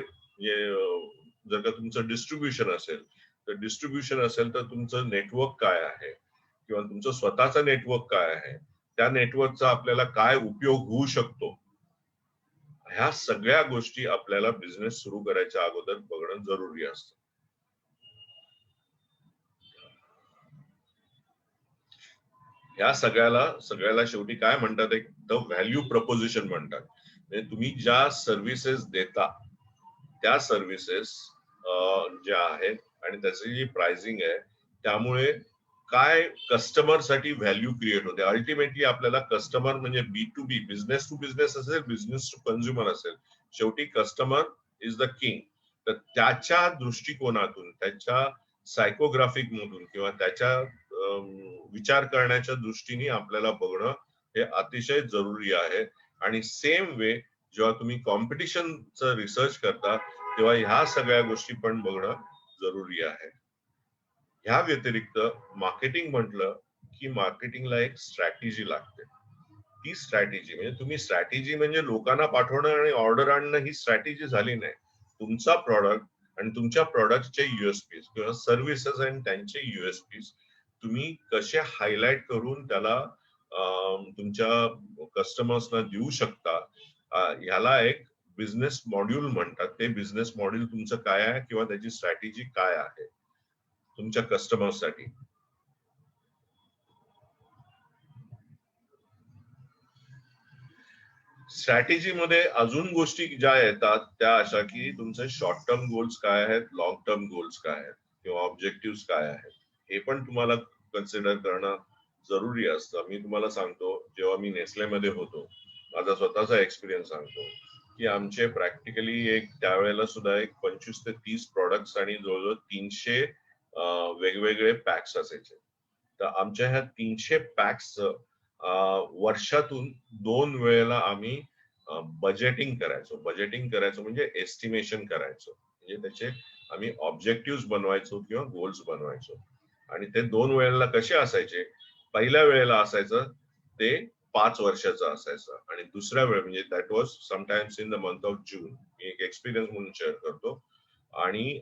जर का तुमचं डिस्ट्रीब्युशन असेल तर तुमचं नेटवर्क काय आहे किंवा तुमचं स्वतःचं नेटवर्क काय आहे, त्या नेटवर्कचा आपल्याला काय उपयोग होऊ शकतो, ह्या सगळ्या गोष्टी आपल्याला बिझनेस सुरू करायच्या अगोदर बघणं जरुरी असतं. ह्या सगळ्याला शेवटी काय म्हणतात, एक द व्हॅल्यू प्रपोजिशन म्हणतात. म्हणजे तुम्ही ज्या सर्व्हिसेस देता त्या सर्व्हिसेस ज्या आहेत आणि त्याची जी प्राइसिंग आहे त्यामुळे काय कस्टमर साठी व्हॅल्यू क्रिएट होते. अल्टिमेटली आपल्याला कस्टमर म्हणजे B2B, बिझनेस टू बिझनेस असेल, बिझनेस टू कंझ्युमर असेल, शेवटी कस्टमर इज द किंग. तर त्याच्या दृष्टिकोनातून, त्याच्या सायकोग्राफिक मधून किंवा त्याच्या विचार करण्याच्या दृष्टीने आपल्याला बघणं हे अतिशय जरुरी आहे. आणि सेम वे जेव्हा तुम्ही कॉम्पिटिशनचं रिसर्च करता तेव्हा ह्या सगळ्या गोष्टी पण बघणं जरुरी आहे. ह्या व्यतिरिक्त मार्केटिंग म्हटलं की मार्केटिंगला एक स्ट्रॅटेजी लागते. ती स्ट्रॅटेजी म्हणजे तुम्ही स्ट्रॅटेजी म्हणजे लोकांना पाठवणं आणि ऑर्डर आणणं ही स्ट्रॅटेजी झाली नाही. तुमचा प्रॉडक्ट आणि तुमच्या प्रॉडक्टचे युएसपीस किंवा सर्व्हिसेस आणि त्यांचे युएसपीस तुम्ही कसे हायलाइट करून त्याला तुमच्या कस्टमर्सना देऊ शकता, ह्याला एक बिझनेस मॉड्यूल म्हणतात. ते बिझनेस मॉड्यूल तुमचं काय आहे किंवा त्याची स्ट्रॅटेजी काय आहे तुमच्या कस्टमर्ससाठी. स्ट्रॅटेजी मध्ये अजून गोष्टी ज्या येतात त्या अशा की तुमचे शॉर्ट टर्म गोल्स काय आहेत, लॉंग टर्म गोल्स काय आहेत किंवा ऑब्जेक्टिव्ह काय आहेत, हे पण तुम्हाला कन्सिडर करणं जरुरी असतं. मी तुम्हाला सांगतो, जेव्हा मी नेसलेमध्ये होतो, माझा स्वतःचा एक्सपिरियन्स सांगतो की आमचे प्रॅक्टिकली एक त्यावेळेला सुद्धा एक 25 ते 30 प्रॉडक्ट्स आणि जवळजवळ 300 वेगवेगळे पॅक्स असायचे. तर आमच्या ह्या 300 पॅक्स वर्षातून 2 वेळेला आम्ही बजेटिंग करायचो. बजेटिंग करायचो म्हणजे एस्टिमेशन करायचो. म्हणजे त्याचे आम्ही ऑब्जेक्टिव्ह बनवायचो किंवा गोल्स बनवायचो. आणि ते 2 वेळेला कसे असायचे, पहिल्या वेळेला असायचं ते 5 वर्षाचं असायचं आणि दुसऱ्या वेळ म्हणजे that was sometimes in the month of June. मी एक एक्सपिरियन्स म्हणून शेअर करतो. आणि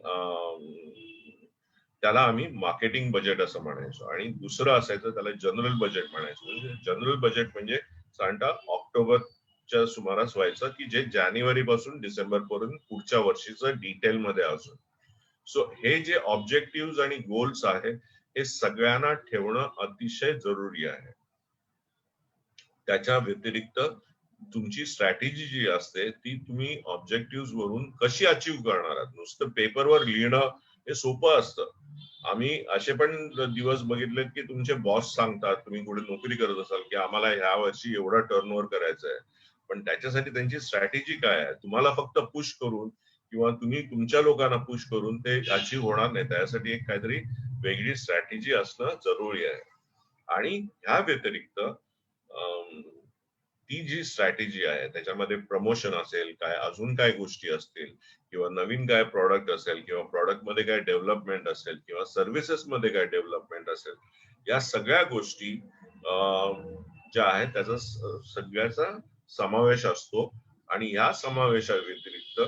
त्याला आम्ही मार्केटिंग बजेट असं म्हणायचो. आणि दुसरं असायचं त्याला जनरल बजेट म्हणायचो. म्हणजे जनरल बजेट म्हणजे साधारणतः ऑक्टोबरच्या सुमारास व्हायचं की जे जानेवारी पासून डिसेंबर पर्यंत पुढच्या वर्षीचं डिटेल मध्ये असो. सो हे जे ऑब्जेक्टिव्ह आणि गोल्स आहेत हे सगळ्यांना ठेवणं अतिशय जरुरी आहे. त्याच्या व्यतिरिक्त तुमची स्ट्रॅटेजी जी असते ती तुम्ही ऑब्जेक्टिव्ह वरून कशी अचीव्ह करणार आहात. नुसतं पेपरवर लिहिणं हे सोपं असतं. आम्ही असे पण दिवस बघितले की तुमचे बॉस सांगतात, तुम्ही कुठे नोकरी करत असाल की आम्हाला ह्या वर्षी एवढा टर्नओव्हर करायचा आहे, पण त्याच्यासाठी त्यांची स्ट्रॅटेजी काय आहे. तुम्हाला फक्त पुश करून किंवा तुम्ही तुमच्या लोकांना पुश करून ते अचीव्ह होणार नाही. त्यासाठी एक काहीतरी वेगळी स्ट्रॅटेजी असणं जरुरी आहे. आणि ह्या व्यतिरिक्त ती जी स्ट्रॅटेजी आहे त्याच्यामध्ये प्रमोशन असेल, काय अजून काय गोष्टी असतील किंवा नवीन काय प्रॉडक्ट असेल किंवा प्रॉडक्ट मध्ये काय डेव्हलपमेंट असेल किंवा सर्व्हिसेस मध्ये काय डेव्हलपमेंट असेल, या सगळ्या गोष्टी ज्या आहेत त्याचा सगळ्याचा समावेश असतो. आणि या समावेशा व्यतिरिक्त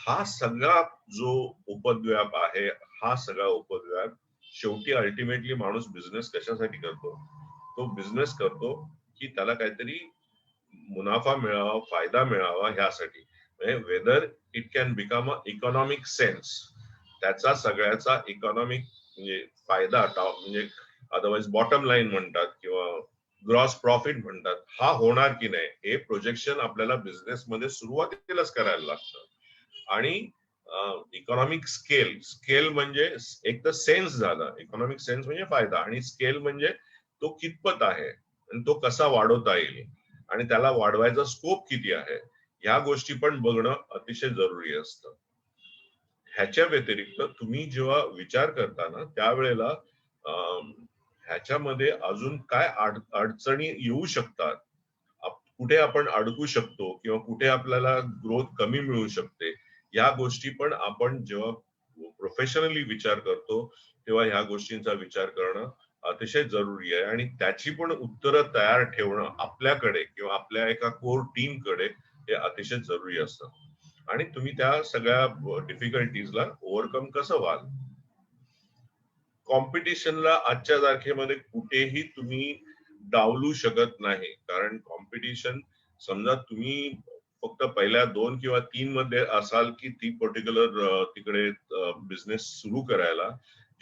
हा सगळा जो उपद्व्याप आहे, हा सगळा उपद्व्याप शेवटी अल्टिमेटली माणूस बिझनेस कशासाठी करतो. तो बिझनेस करतो की त्याला काहीतरी मुनाफा मिळावा, फायदा मिळावा ह्यासाठी. म्हणजे whether it can become a economic sense, त्याचा सगळ्याचा इकॉनॉमिक म्हणजे फायदा म्हणजे अदरवाइज बॉटम लाईन म्हणतात किंवा ग्रॉस प्रॉफिट म्हणतात, हा होणार की नाही हे प्रोजेक्शन आपल्याला बिझनेस मध्ये सुरुवातीलाच करायला लागतं. आणि इकॉनॉमिक स्केल, स्केल म्हणजे एक तर सेन्स झाला, इकॉनॉमिक सेन्स म्हणजे फायदा, आणि स्केल म्हणजे तो कितपत आहे आणि तो कसा वाढवता येईल आणि त्याला वाढवायचा स्कोप किती आहे, ह्या गोष्टी पण बघणं अतिशय जरुरी असतं. ह्याच्या व्यतिरिक्त तुम्ही जेव्हा विचार करता ना त्यावेळेला ह्याच्यामध्ये अजून काय अडचणी येऊ शकतात, कुठे आपण अडकू शकतो किंवा कुठे आपल्याला ग्रोथ कमी मिळू शकते, या गोष्टी पण आपण जेव्हा प्रोफेशनली विचार करतो तेव्हा ह्या गोष्टींचा विचार करणं अतिशय जरुरी आहे. आणि त्याची पण उत्तरं तयार ठेवणं आपल्याकडे किंवा आपल्या एका कोर टीम कडे हे अतिशय जरुरी असतं. आणि तुम्ही त्या सगळ्या डिफिकल्टीजला ओव्हरकम कसं व्हाल. कॉम्पिटिशनला आजच्या तारखेमध्ये कुठेही तुम्ही डावलू शकत नाही. कारण कॉम्पिटिशन, समजा तुम्ही फक्त पहिल्या 2 किंवा 3 मध्ये असाल की ती पर्टिक्युलर तिकडे बिझनेस सुरू करायला,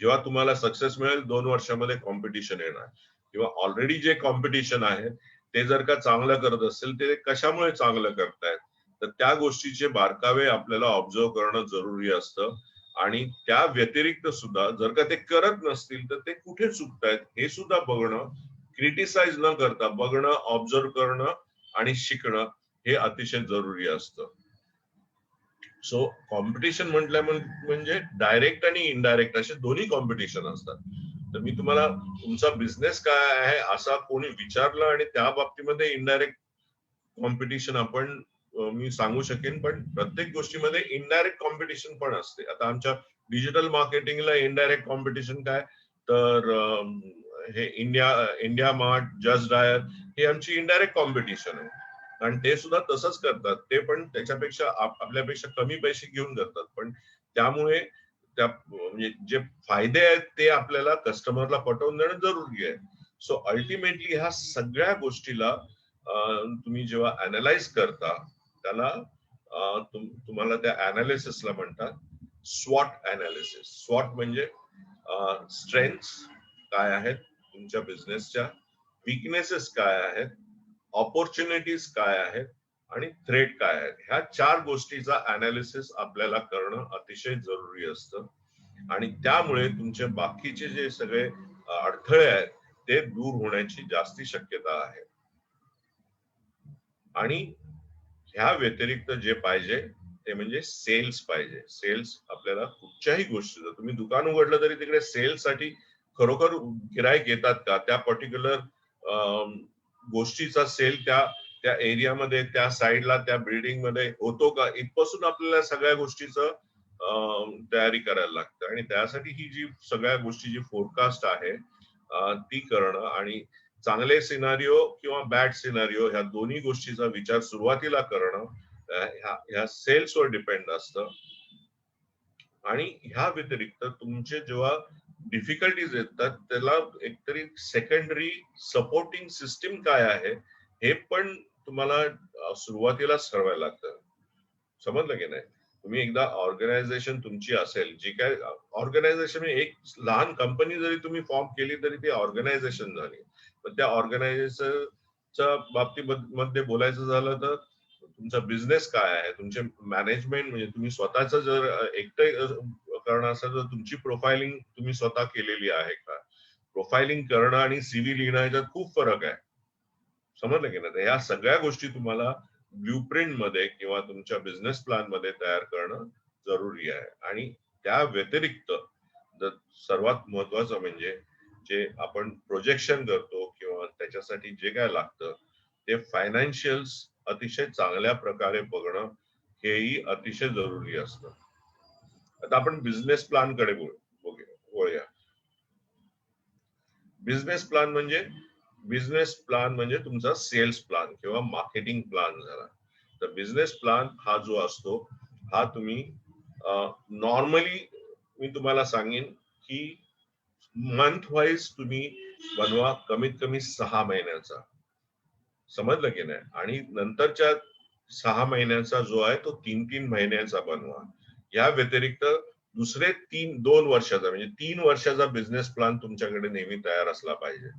जेव्हा तुम्हाला सक्सेस मिळेल 2 वर्षामध्ये कॉम्पिटिशन येणार. किंवा ऑलरेडी जे कॉम्पिटिशन आहे ते जर का चांगलं करत असेल ते कशामुळे चांगलं करतायत, तर त्या गोष्टीचे बारकावे आपल्याला ऑब्झर्व करणं जरुरी असतं. आणि त्या व्यतिरिक्त सुद्धा जर का ते करत नसतील तर ते कुठे चुकतायत हे सुद्धा बघणं, क्रिटिसाइज न करता बघणं, ऑब्झर्व करणं आणि शिकणं हे अतिशय जरुरी असतं. सो कॉम्पिटिशन म्हटलं म्हणजे डायरेक्ट आणि इनडायरेक्ट असे दोन्ही कॉम्पिटिशन असतात. तर मी तुम्हाला तुमचा बिझनेस काय आहे असा कोणी विचारलं आणि त्या बाबतीमध्ये इनडायरेक्ट कॉम्पिटिशन आपण मी सांगू शकेन, पण प्रत्येक गोष्टीमध्ये इनडायरेक्ट कॉम्पिटिशन पण असते. आता आमच्या डिजिटल मार्केटिंगला इनडायरेक्ट कॉम्पिटिशन काय, तर हे इंडिया मार्ट, जस्ट डायर हे आमची इनडायरेक्ट कॉम्पिटिशन आहे. कारण ते सुद्धा तसंच करतात, ते पण त्याच्यापेक्षा आपल्यापेक्षा कमी पैसे घेऊन करतात, पण त्यामुळे त्या म्हणजे जे फायदे आहेत ते आपल्याला कस्टमरला पटवून देणं जरुरी आहे. सो अल्टिमेटली ह्या सगळ्या गोष्टीला तुम्ही जेव्हा अनालाइज करता त्याला तुम्हाला त्या अनालिसिसला म्हणतात स्वॉट अनालिसिस. स्वॉट म्हणजे स्ट्रेंथ्स काय आहेत तुमच्या बिझनेसच्या, विकनेसेस काय आहेत, ऑपॉर्च्युनिटीज काय आहेत आणि थ्रेट काय आहेत. ह्या 4 गोष्टीचा अनालिसिस आपल्याला करणं अतिशय जरुरी असतं. आणि त्यामुळे तुमचे बाकीचे जे सगळे अडथळे आहेत ते दूर होण्याची जास्ती शक्यता आहे. आणि ह्या व्यतिरिक्त जे पाहिजे ते म्हणजे सेल्स पाहिजे. सेल्स आपल्याला कुठच्याही गोष्टीचं, तुम्ही दुकान उघडलं तरी तिकडे सेल्स साठी खरोखर गिराईक येतात का, त्या पर्टिक्युलर गोष्टीचा सेल त्या त्या एरियामध्ये, त्या साईडला, त्या बिल्डिंग मध्ये होतो का, इथपासून आपल्याला सगळ्या गोष्टीचं तयारी करायला लागतं. आणि त्यासाठी ही जी सगळ्या गोष्टीची फोरकास्ट आहे ती करणं आणि चांगले सिनारिओ किंवा बॅड सिनारिओ ह्या दोन्ही गोष्टीचा विचार सुरुवातीला करणं ह्या सेल्सवर डिपेंड असतं. आणि ह्या व्यतिरिक्त तुमचे जेव्हा डिफिकल्टीज येतात त्याला एकतरी सेकंडरी सपोर्टिंग सिस्टीम काय आहे हे पण तुम्हाला सुरुवातीलाच ठरवायला लागतं. समजलं की नाही? तुम्ही एकदा ऑर्गनायझेशन तुमची असेल, जी काय ऑर्गनायझेशन एक लहान कंपनी जरी तुम्ही फॉर्म केली तरी ती ऑर्गनायझेशन झाली. पण त्या ऑर्गनायझेशनच्या बाबतीमध्ये बोलायचं झालं तर तुमचा बिझनेस काय आहे, तुमचे मॅनेजमेंट म्हणजे तुम्ही स्वतःच जर एकटे करणं असेल तर तुमची प्रोफाइलिंग तुम्ही स्वतः केलेली आहे का, प्रोफाइलिंग करणं आणि सीव्ही लिहिणं याच्यात खूप फरक आहे. समजलं की नाही? या सगळ्या गोष्टी तुम्हाला ब्ल्यूप्रिंट मध्ये किंवा तुमच्या बिझनेस प्लॅन मध्ये तयार करणं जरुरी आहे. आणि त्या व्यतिरिक्त सर्वात महत्वाचं म्हणजे जे आपण प्रोजेक्शन करतो किंवा त्याच्यासाठी जे काय लागतं ते फायनान्शियल्स अतिशय चांगल्या प्रकारे बघणं हेही अतिशय जरुरी असतं. आता आपण बिझनेस प्लॅन कडे वळूया. बिझनेस प्लॅन म्हणजे तुमचा सेल्स प्लॅन किंवा मार्केटिंग प्लॅन झाला. तर बिझनेस प्लॅन हा जो असतो हा तुम्ही नॉर्मली मी तुम्हाला सांगेन की मंथ वाईज तुम्ही बनवा, कमीत कमी 6 महिन्याचा. समजलं की नाही? आणि नंतरच्या 6 महिन्याचा जो आहे तो 3-3 महिन्याचा बनवा. या व्यतिरिक्त दुसरे 2 वर्षाचा म्हणजे 3 वर्षाचा बिझनेस प्लॅन तुमच्याकडे नेहमी तयार असला पाहिजे.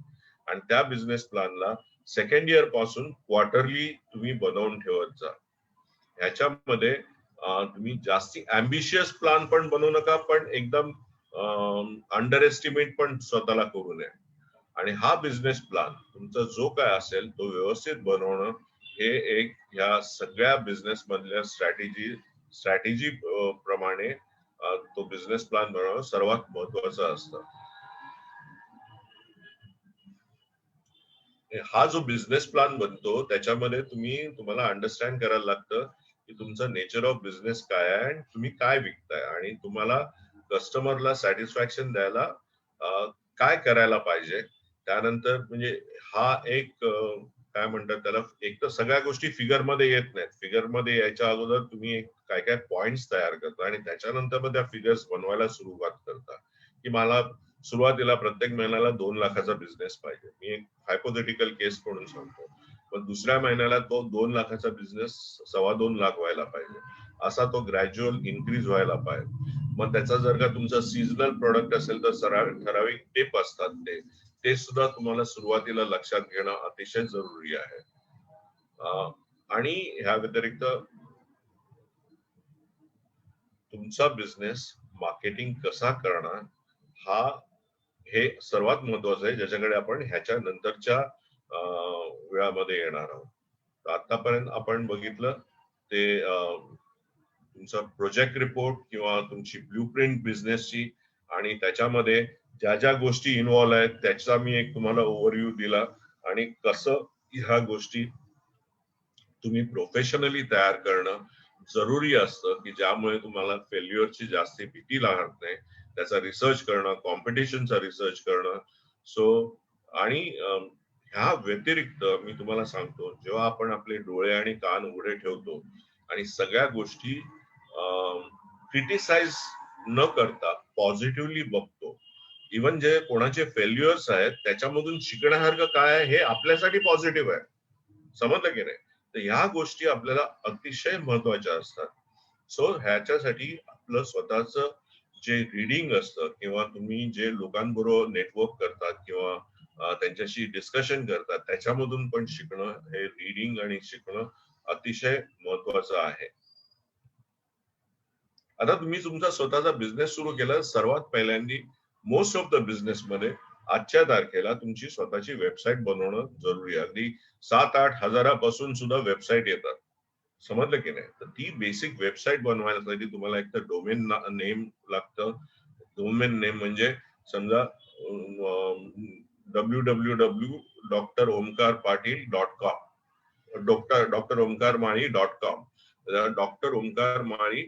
आणि त्या बिझनेस प्लॅनला सेकंड इयर पासून क्वार्टरली तुम्ही बनवून ठेवत जा. ह्याच्यामध्ये तुम्ही जास्ती अँबिशियस प्लॅन पण बनवू नका, पण एकदम अंडर एस्टिमेट पण स्वतःला करू नये. आणि हा बिझनेस प्लॅन तुमचा जो काय असेल तो व्यवस्थित बनवणं हे एक ह्या सगळ्या बिझनेस मधल्या स्ट्रॅटेजी प्रमाणे तो बिझनेस प्लॅन बनवणं सर्वात महत्वाचं असतं. हा जो बिझनेस प्लॅन बनतो त्याच्यामध्ये तुम्हाला अंडरस्टँड करायला लागतं की तुमचं नेचर ऑफ बिझनेस काय आहे आणि तुम्ही काय विकताय आणि तुम्हाला कस्टमरला सॅटिस्फॅक्शन द्यायला काय करायला पाहिजे. त्यानंतर म्हणजे हा एक काय म्हणतात त्याला, एक तर सगळ्या गोष्टी फिगर मध्ये येत नाहीत. फिगर मध्ये यायच्या अगोदर तुम्ही काय काय पॉइंट्स तयार करता आणि त्याच्यानंतर मग त्या फिगर्स बनवायला सुरुवात करता की मला सुरुवातीला प्रत्येक महिन्याला 2 लाखाचा बिझनेस पाहिजे. मी एक हायपोथेटिकल केस म्हणून सांगतो. पण दुसऱ्या महिन्याला तो 2 लाखाचा बिझनेस 2.25 लाख व्हायला पाहिजे. असा तो ग्रॅज्युअल इन्क्रीज व्हायला पाहिजे. मग त्याचा जर का तुमचा सीझनल प्रोडक्ट असेल तर ठराविक टिप असतात ते ते सुद्धा तुम्हाला सुरुवातीला लक्षात घेणं अतिशय जरुरी आहे. आणि ह्या व्यतिरिक्त तुमचा बिझनेस मार्केटिंग कसा करणार हे सर्वात महत्वाचं आहे, ज्याच्याकडे आपण ह्याच्या नंतरच्या वेळामध्ये येणार आहोत. आतापर्यंत आपण बघितलं ते तुमचा प्रोजेक्ट रिपोर्ट किंवा तुमची ब्लूप्रिंट बिझनेसची, आणि त्याच्यामध्ये ज्या ज्या गोष्टी इन्व्हॉल्व आहेत त्याचा मी एक तुम्हाला ओव्हरव्ह्यू दिला, आणि कसं ह्या गोष्टी तुम्ही प्रोफेशनली तयार करणं जरुरी असतं, की ज्यामुळे तुम्हाला फेल्युअरची जास्त भीती लागत नाही. त्याचा रिसर्च करणं, कॉम्पिटिशनचा रिसर्च करणं. सो आणि ह्या व्यतिरिक्त मी तुम्हाला सांगतो, जेव्हा आपण आपले डोळे आणि कान उघडे ठेवतो आणि सगळ्या गोष्टी क्रिटिसाइज न करता पॉझिटिव्हली बघतो, इवन जे कोणाचे फेल्युअर्स आहेत त्याच्यामधून शिकण्यासारखं काय आहे हे आपल्यासाठी पॉझिटिव्ह आहे. समजलं की नाही? तर ह्या गोष्टी आपल्याला अतिशय महत्वाच्या असतात. सो ह्याच्यासाठी आपलं स्वतःच जे रीडिंग असतं, किंवा तुम्ही जे लोकांबरोबर नेटवर्क करतात किंवा त्यांच्याशी डिस्कशन करतात, त्याच्यामधून पण शिकणं, हे रीडिंग आणि शिकणं अतिशय महत्वाचं आहे. आता तुम्ही तुमचा स्वतःचा बिझनेस सुरू केला, सर्वात पहिल्यांदा मोस्ट ऑफ द बिझनेस मध्ये आजच्या तारखेला तुमची स्वतःची वेबसाईट बनवणं जरुरी आहे. अगदी 7-8 हजारापासून सुद्धा वेबसाईट येतात. समजलं की नाही? तर ती बेसिक वेबसाईट बनवायसाठी तुम्हाला एक तर डोमेन नेम लागतं. डोमेन नेम म्हणजे समजा www.dromkarpatil.com, डॉक्टर ओमकार माळी .com. डॉक्टर ओमकार माळी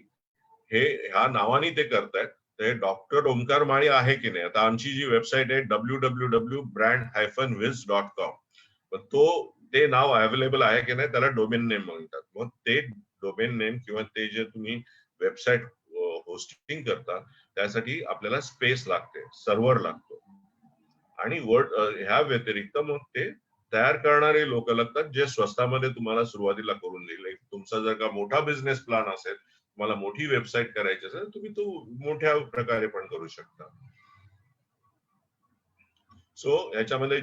हे ह्या नावाने ते करतायत. ते डॉक्टर ओमकार माळी आहे की नाही? आता आमची जी वेबसाईट आहे www.brand-wiz.com, ते नाव अवेलेबल आहे की नाही त्याला डोमेन नेम म्हणतात. मग ते डोमेन नेम किंवा ते जे तुम्ही वेबसाईट होस्टिंग करता त्यासाठी आपल्याला स्पेस लागते, सर्व्हर लागतो, आणि ह्या व्यतिरिक्त मग ते तयार करणारे लोक लागतात, जे स्वस्तामध्ये तुम्हाला सुरुवातीला करून देईल. तुमचा जर का मोठा बिझनेस प्लॅन असेल, मला मोठी वेबसाईट करायची असेल, तुम्ही तो मोठ्या प्रकारे पण करू शकता. सो याच्यामध्ये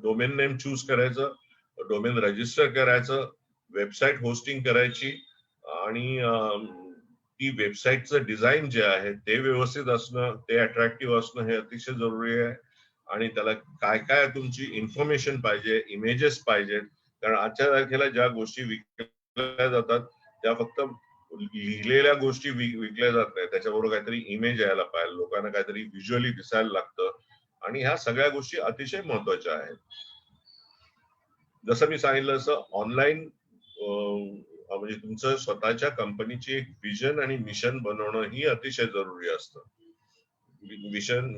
डोमेन नेम चूज करायचं, डोमेन रजिस्टर करायचं, वेबसाईट होस्टिंग करायची, आणि ती वेबसाईटचं डिझाईन जे आहे ते व्यवस्थित असणं, ते अट्रॅक्टिव्ह असणं हे अतिशय जरुरी आहे. आणि त्याला काय काय तुमची इन्फॉर्मेशन पाहिजे, इमेजेस पाहिजेत, कारण आजच्या तारखेला ज्या गोष्टी विकल्या जातात त्या फक्त लिहिलेल्या गोष्टी विकल्या जात नाही, त्याच्याबरोबर काहीतरी इमेज यायला पाहिजे, लोकांना काहीतरी व्हिज्युअली दिसायला लागतं, आणि ह्या सगळ्या गोष्टी अतिशय महत्वाच्या आहेत. जसं मी सांगितलं तसं ऑनलाईन म्हणजे तुमचं स्वतःच्या कंपनीची एक विजन आणि मिशन बनवणं ही अतिशय जरुरी असतं. Vision,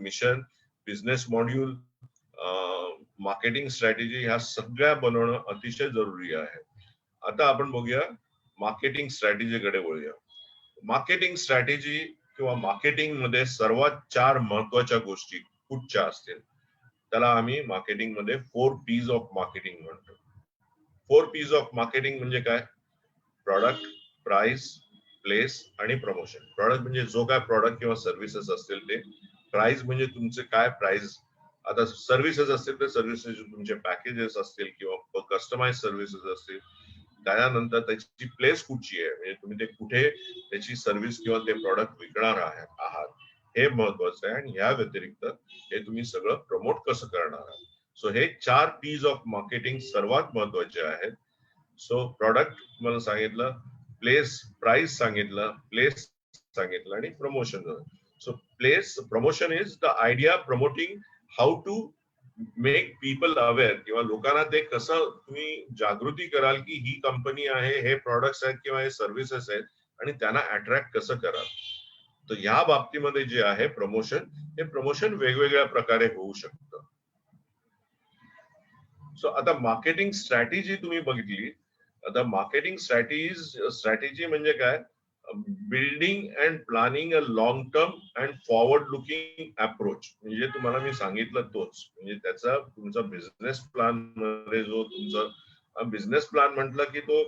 mission, business module, marketing strategy ह्या सगळ्या बनवणं अतिशय जरुरी आहे. आता आपण बघूया मार्केटिंग स्ट्रॅटेजीकडे वळूया. मार्केटिंग स्ट्रॅटेजी किंवा मार्केटिंग मध्ये सर्वात 4 महत्वाच्या गोष्टी कुठच्या असतील, त्याला आम्ही मार्केटिंग मध्ये 4 P's ऑफ मार्केटिंग म्हणतो. 4 P's ऑफ मार्केटिंग म्हणजे काय? प्रॉडक्ट, प्राइस, प्लेस आणि प्रमोशन. प्रॉडक्ट म्हणजे जो काय प्रॉडक्ट किंवा सर्व्हिसेस असतील ते. प्राइस म्हणजे तुमचे काय प्राइस. आता सर्व्हिसेस असतील तर सर्व्हिसेस तुमचे पॅकेजेस असतील किंवा कस्टमाइज सर्व्हिसेस असतील. त्यानंतर त्याची प्लेस कुठची आहे, म्हणजे तुम्ही ते कुठे त्याची सर्व्हिस किंवा ते प्रॉडक्ट विकणार आहात हे महत्वाचं आहे. आणि या व्यतिरिक्त हे तुम्ही सगळं प्रमोट कसं करणार आहात. सो हे 4 P's ऑफ मार्केटिंग सर्वात महत्वाचे आहेत. सो प्रॉडक्ट तुम्हाला सांगितलं, प्लेस, प्राइस सांगितलं, प्लेस सांगितलं, आणि promotion. So place, promotion is the idea promoting how to make people aware, किंवा लोकांना ते कसं तुम्ही जागृती कराल की ही कंपनी आहे, हे प्रॉडक्ट्स आहेत किंवा हे सर्व्हिसेस आहेत, आणि त्यांना अट्रॅक्ट कसं कराल. तर या बाबतीमध्ये जे आहे प्रमोशन, हे प्रमोशन वेगवेगळ्या प्रकारे होऊ शकतं. सो आता मार्केटिंग स्ट्रॅटेजी तुम्ही बघितली. आता मार्केटिंग स्ट्रॅटेजी म्हणजे काय? Building and planning a long term and forward looking approach. म्हणजे तुम्हाला मी सांगितलं तोच, म्हणजे त्याचा तुमचा बिझनेस प्लॅन मध्ये जो तुमचा बिझनेस प्लॅन म्हटलं की तो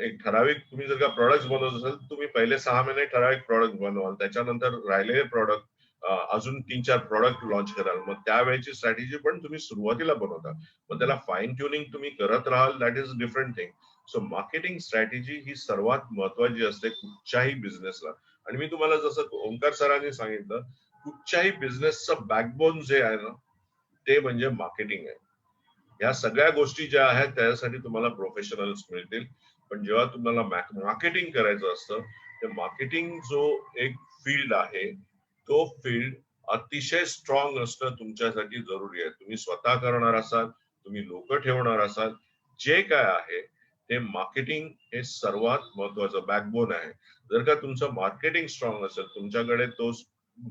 एक ठराविक, तुम्ही जर का प्रॉडक्ट बनवत असाल तुम्ही पहिले 6 महिने ठराविक प्रॉडक्ट बनवाल, त्याच्यानंतर राहिलेले प्रॉडक्ट अजून 3-4 प्रॉडक्ट लॉन्च कराल, मग त्यावेळेची स्ट्रॅटेजी पण तुम्ही सुरुवातीला बनवता. मग त्याला फाईन ट्युनिंग तुम्ही करत राहाल, that is different thing. So marketing strategy ही सर्वात महत्वाची असते कुठच्याही बिझनेसला. आणि मी तुम्हाला जसं ओंकार सरांनी सांगितलं, कुठच्याही बिझनेसचं बॅकबोन जे आहे ना, ते म्हणजे मार्केटिंग आहे. या सगळ्या गोष्टी ज्या आहेत त्यासाठी तुम्हाला प्रोफेशनल्स मिळतील, पण जेव्हा तुम्हाला मार्केटिंग करायचं असतं, ते मार्केटिंग जो एक फील्ड आहे, तो फील्ड अतिशय स्ट्रॉंग असणं तुमच्यासाठी जरुरी आहे. तुम्ही स्वतः करणार असाल, तुम्ही लोक ठेवणार असाल, जे काय आहे ते मार्केटिंग हे सर्वात महत्वाचं बॅकबोन आहे. जर का तुमचं मार्केटिंग स्ट्रॉंग असेल, तुमच्याकडे तो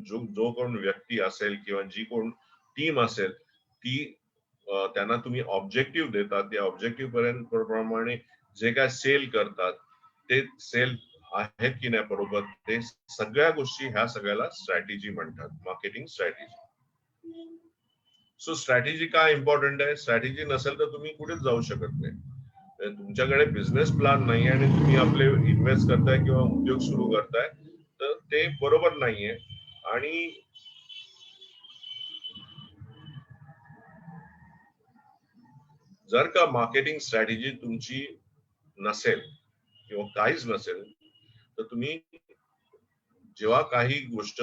जो कोण व्यक्ती असेल किंवा जी कोण टीम असेल, ती त्यांना तुम्ही ऑब्जेक्टिव्ह देतात, त्या ऑब्जेक्टिव्ह पर्यंत प्रमाणे जे काय सेल करतात, ते सेल आहेत की नाही बरोबर, ते सगळ्या गोष्टी ह्या सगळ्याला स्ट्रॅटेजी म्हणतात, मार्केटिंग स्ट्रॅटेजी. सो स्ट्रॅटेजी काय इम्पॉर्टंट आहे? स्ट्रॅटेजी नसेल तर तुम्ही कुठेच जाऊ शकत नाही. तुमच्याकडे बिझनेस प्लॅन नाही आणि तुम्ही आपले इन्व्हेस्ट करताय किंवा उद्योग सुरू करताय, तर ते बरोबर नाहीये. आणि जर का मार्केटिंग स्ट्रॅटेजी तुमची नसेल किंवा काहीच नसेल, तर तुम्ही जेव्हा काही गोष्ट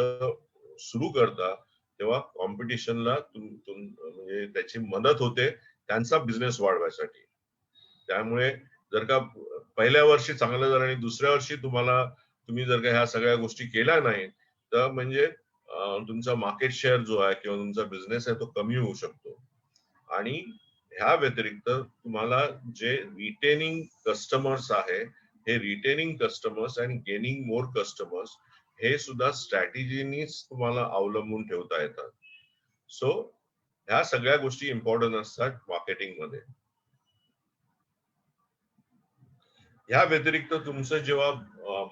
सुरू करता तेव्हा कॉम्पिटिशनला म्हणजे त्याची मदत होते त्यांचा बिझनेस वाढवायसाठी. त्यामुळे जर का पहिल्या वर्षी चांगलं झालं आणि दुसऱ्या वर्षी तुम्ही जर का ह्या सगळ्या गोष्टी केल्या नाही, तर म्हणजे तुमचा मार्केट शेअर जो आहे किंवा तुमचा बिझनेस आहे तो कमी होऊ शकतो. आणि ह्या व्यतिरिक्त तुम्हाला जे रिटेनिंग कस्टमर्स आहे, हे रिटेनिंग कस्टमर्स आणि गेनिंग मोर कस्टमर्स हे सुद्धा स्ट्रॅटेजीनीच तुम्हाला अवलंबून ठेवता येतात. सो ह्या सगळ्या गोष्टी इम्पॉर्टंट असतात मार्केटिंग मध्ये. ह्या व्यतिरिक्त तुमचं जेव्हा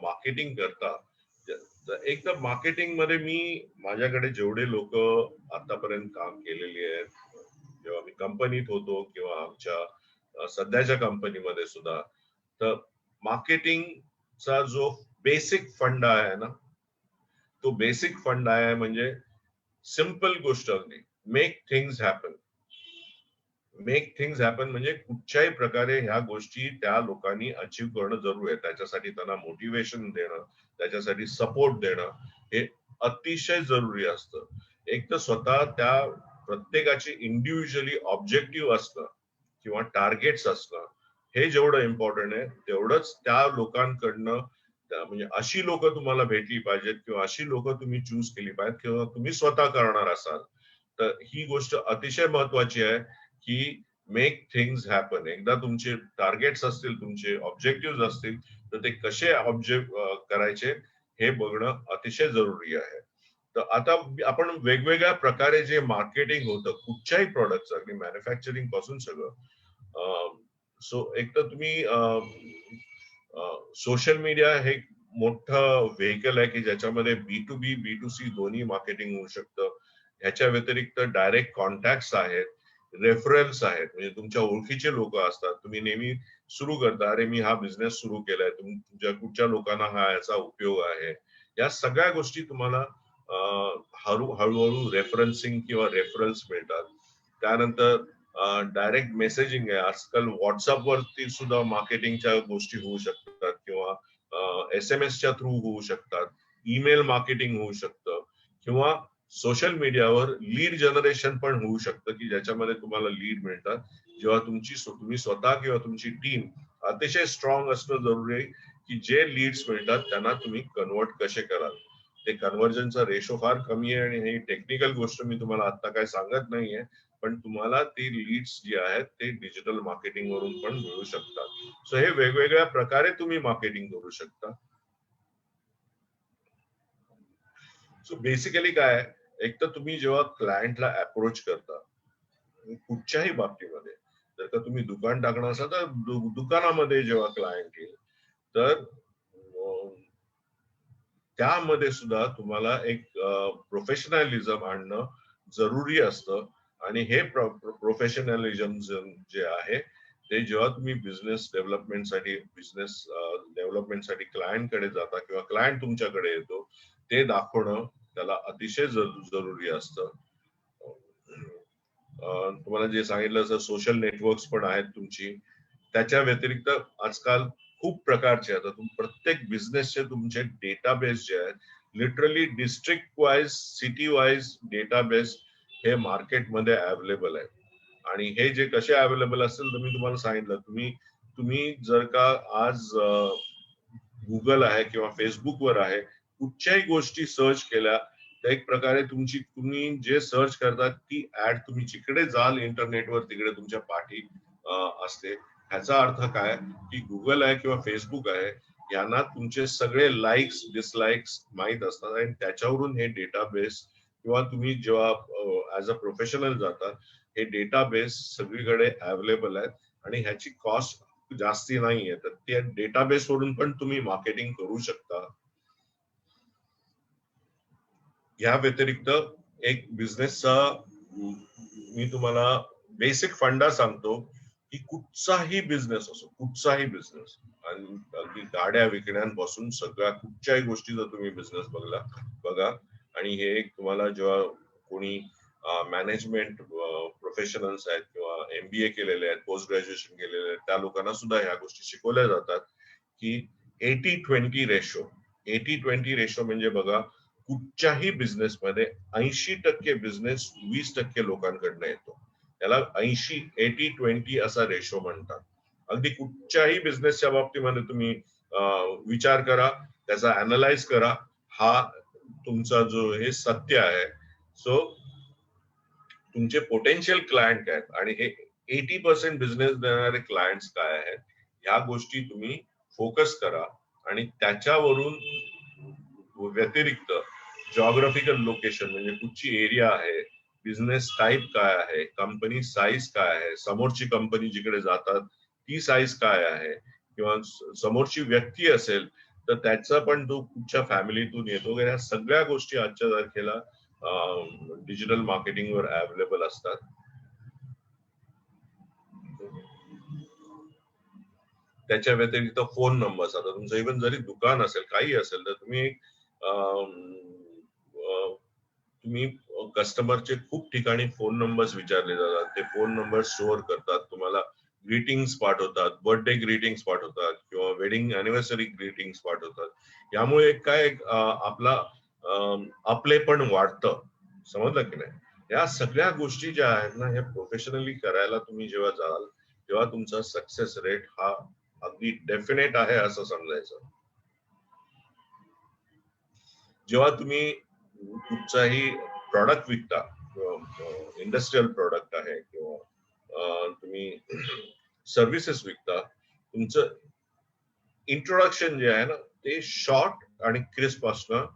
मार्केटिंग करता, एक तर मार्केटिंग मध्ये माझ्याकडे जेवढे लोक आतापर्यंत काम केलेली आहेत, जेव्हा मी कंपनीत होतो किंवा आमच्या सध्याच्या कंपनीमध्ये सुद्धा, तर मार्केटिंगचा जो बेसिक फंड आहे ना, तो बेसिक फंड आहे म्हणजे सिंपल गोष्ट अगदी, make things happen. Make things happen म्हणजे कुठच्याही प्रकारे ह्या गोष्टी त्या लोकांनी अचीव्ह करणं जरूर आहे. त्याच्यासाठी त्यांना मोटिवेशन देणं, त्याच्यासाठी सपोर्ट देणं हे अतिशय जरुरी असतं. एक तर स्वतः त्या प्रत्येकाची इंडिव्हिज्युअली ऑब्जेक्टिव्ह असणं किंवा टार्गेट्स असणं हे जेवढं इम्पॉर्टंट आहे, तेवढंच त्या लोकांकडनं म्हणजे अशी लोक तुम्हाला भेटली पाहिजेत किंवा अशी लोक तुम्ही चूज केली पाहिजेत किंवा तुम्ही स्वतः करणार असाल, तर ही गोष्ट अतिशय महत्वाची आहे की मेक थिंग्स हॅपन. एकदा तुमचे टार्गेट्स असतील, तुमचे ऑब्जेक्टिव्ह असतील, तर ते कसे करायचे हे बघणं अतिशय जरुरी आहे. तर आता आपण वेगवेगळ्या प्रकारे जे मार्केटिंग होतं कुठच्याही प्रॉडक्टचं, अगदी मॅन्युफॅक्चरिंग पासून सगळं. सो एक तर तुम्ही सोशल मीडिया हे मोठं व्हेकल आहे की ज्याच्यामध्ये B2B B2C दोन्ही मार्केटिंग होऊ शकतं. ह्याच्या व्यतिरिक्त डायरेक्ट कॉन्टॅक्ट आहेत, रेफरन्स आहेत, म्हणजे तुमच्या ओळखीचे लोक असतात, तुम्ही नेहमी सुरू करता, अरे मी हा बिझनेस सुरू केलाय, तुमच्या कुठच्या लोकांना याचा उपयोग आहे, या सगळ्या गोष्टी तुम्हाला हळूहळू रेफरन्सिंग किंवा रेफरन्स मिळतात. त्यानंतर डायरेक्ट मेसेजिंग आहे, आजकाल व्हॉट्सअप वरती सुद्धा मार्केटिंगच्या गोष्टी होऊ शकतात किंवा SMS च्या थ्रू होऊ शकतात, ईमेल मार्केटिंग होऊ शकतं किंवा सोशल मीडियावर लीड जनरेशन पण होऊ शकतं की ज्याच्यामध्ये तुम्हाला लीड मिळतात. जेव्हा तुम्ही स्वतः किंवा तुमची टीम अतिशय स्ट्रॉंग असणं जरुरी आहे की जे लीड्स मिळतात त्यांना तुम्ही कन्वर्ट कसे कराल. ते कन्व्हर्जनचा रेशो फार कमी आहे आणि ही टेक्निकल गोष्ट मी तुम्हाला आता काय सांगत नाहीये, पण तुम्हाला ती लीड्स जी आहेत ते डिजिटल मार्केटिंग वरून पण मिळू शकतात. सो हे वेगवेगळ्या प्रकारे तुम्ही मार्केटिंग करू शकता. सो बेसिकली काय, एक तर तुम्ही जेव्हा क्लायंटला अप्रोच करता कुठच्याही बाबतीमध्ये, जर का तुम्ही दुकान टाकणार असाल तर दुकानामध्ये जेव्हा क्लायंट येईल, तर त्यामध्ये सुद्धा तुम्हाला एक प्रोफेशनलिझम आणणं जरुरी असतं. आणि हे प्रोफेशनलिझम जे आहे ते जेव्हा तुम्ही बिझनेस डेव्हलपमेंटसाठी क्लायंटकडे जाता किंवा क्लायंट तुमच्याकडे येतो, ते दाखवणं त्याला अतिशय जरुरी असतं. तुम्हाला जे सांगितलं असं सोशल नेटवर्क्स पण आहेत तुमची. त्याच्या व्यतिरिक्त आजकाल खूप प्रकारचे आता प्रत्येक बिझनेसचे तुमचे डेटाबेस जे आहेत, literally district wise, city wise database हे मार्केटमध्ये अवेलेबल आहे. आणि हे जे कसे अवेलेबल असतील तर मी तुम्हाला सांगितलं, तुम्ही जर का आज गुगल आहे किंवा फेसबुकवर आहे, कुठच्याही गोष्टी सर्च केल्या तर एक प्रकारे तुम्ही जे सर्च करता ती ऍड तुम्ही जिकडे जाल इंटरनेटवर तिकडे तुमच्या पाठी असते. ह्याचा अर्थ काय की गुगल आहे किंवा फेसबुक आहे यांना तुमचे सगळे लाईक्स डिसलाईक्स माहीत असतात आणि त्याच्यावरून हे डेटाबेस किंवा तुम्ही जेव्हा ऍज अ प्रोफेशनल जाता हे डेटाबेस सगळीकडे अवेलेबल आहेत आणि ह्याची कॉस्ट जास्ती नाहीये. तर त्या डेटाबेस वरून पण तुम्ही मार्केटिंग करू शकता. या व्यतिरिक्त एक बिझनेसचा मी तुम्हाला बेसिक फंडा सांगतो की कुठचाही बिझनेस असो, कुठचाही बिझनेस, आणि अगदी गाड्या विकण्यापासून सगळ्या कुठच्याही गोष्टी जर तुम्ही बिझनेस बघा आणि हे एक तुम्हाला जेव्हा कोणी मॅनेजमेंट प्रोफेशनल्स आहेत किंवा MBA केलेले आहेत, पोस्ट ग्रॅज्युएशन केलेले आहेत, त्या लोकांना सुद्धा ह्या गोष्टी शिकवल्या जातात की 80-20 रेशो. 80-20 रेशो म्हणजे बघा, कुठच्याही बिझनेसमध्ये 80% बिझनेस 20% लोकांकडनं येतो. त्याला 80-20 असा रेशो म्हणतात. अगदी कुठच्याही बिझनेसच्या बाबतीमध्ये तुम्ही विचार करा, त्याचा अनालाइज करा, हा तुमचा जो हे सत्य आहे. सो तुमचे पोटेन्शियल क्लायंट आहेत आणि हे 80% बिझनेस देणारे क्लायंट्स काय आहेत, ह्या गोष्टी तुम्ही फोकस करा आणि त्याच्यावरून व्यतिरिक्त जॉग्राफिकल लोकेशन म्हणजे कुठची एरिया आहे, बिझनेस टाईप काय आहे, कंपनी साईज काय आहे, समोरची कंपनी जिकडे जातात ती साईज काय आहे, किंवा समोरची व्यक्ती असेल तर त्याचा पण तो कुठच्या फॅमिलीतून येतो वगैरे, ह्या सगळ्या गोष्टी आजच्या तारखेला डिजिटल मार्केटिंग वर अवेलेबल असतात. त्याच्या व्यतिरिक्त फोन नंबर्स, आता तुमचं इव्हन जरी दुकान असेल काही असेल तर तुम्ही तुम्ही कस्टमरचे खूप ठिकाणी फोन नंबर्स विचारले जातात, ते फोन नंबर स्टोअर करतात, तुम्हाला ग्रीटिंग्स पाठवतात, बर्थडे ग्रीटिंग्स पाठवतात किंवा वेडिंग अॅनिव्हर्सरी ग्रीटिंग्स पाठवतात. यामुळे काय आपला आपले पण वाढतं. समजलं की नाही? या सगळ्या गोष्टी ज्या आहेत ना, हे प्रोफेशनली करायला तुम्ही जेव्हा जाल तेव्हा तुमचा सक्सेस रेट हा अगदी डेफिनेट आहे असं समजायचं. जेव्हा तुम्ही कुठचाही प्रॉडक्ट विकता, इंडस्ट्रियल प्रॉडक्ट आहे किंवा तुम्ही सर्व्हिसेस विकता, तुमचं इंट्रोडक्शन जे आहे ना ते शॉर्ट आणि क्रिस्प असणं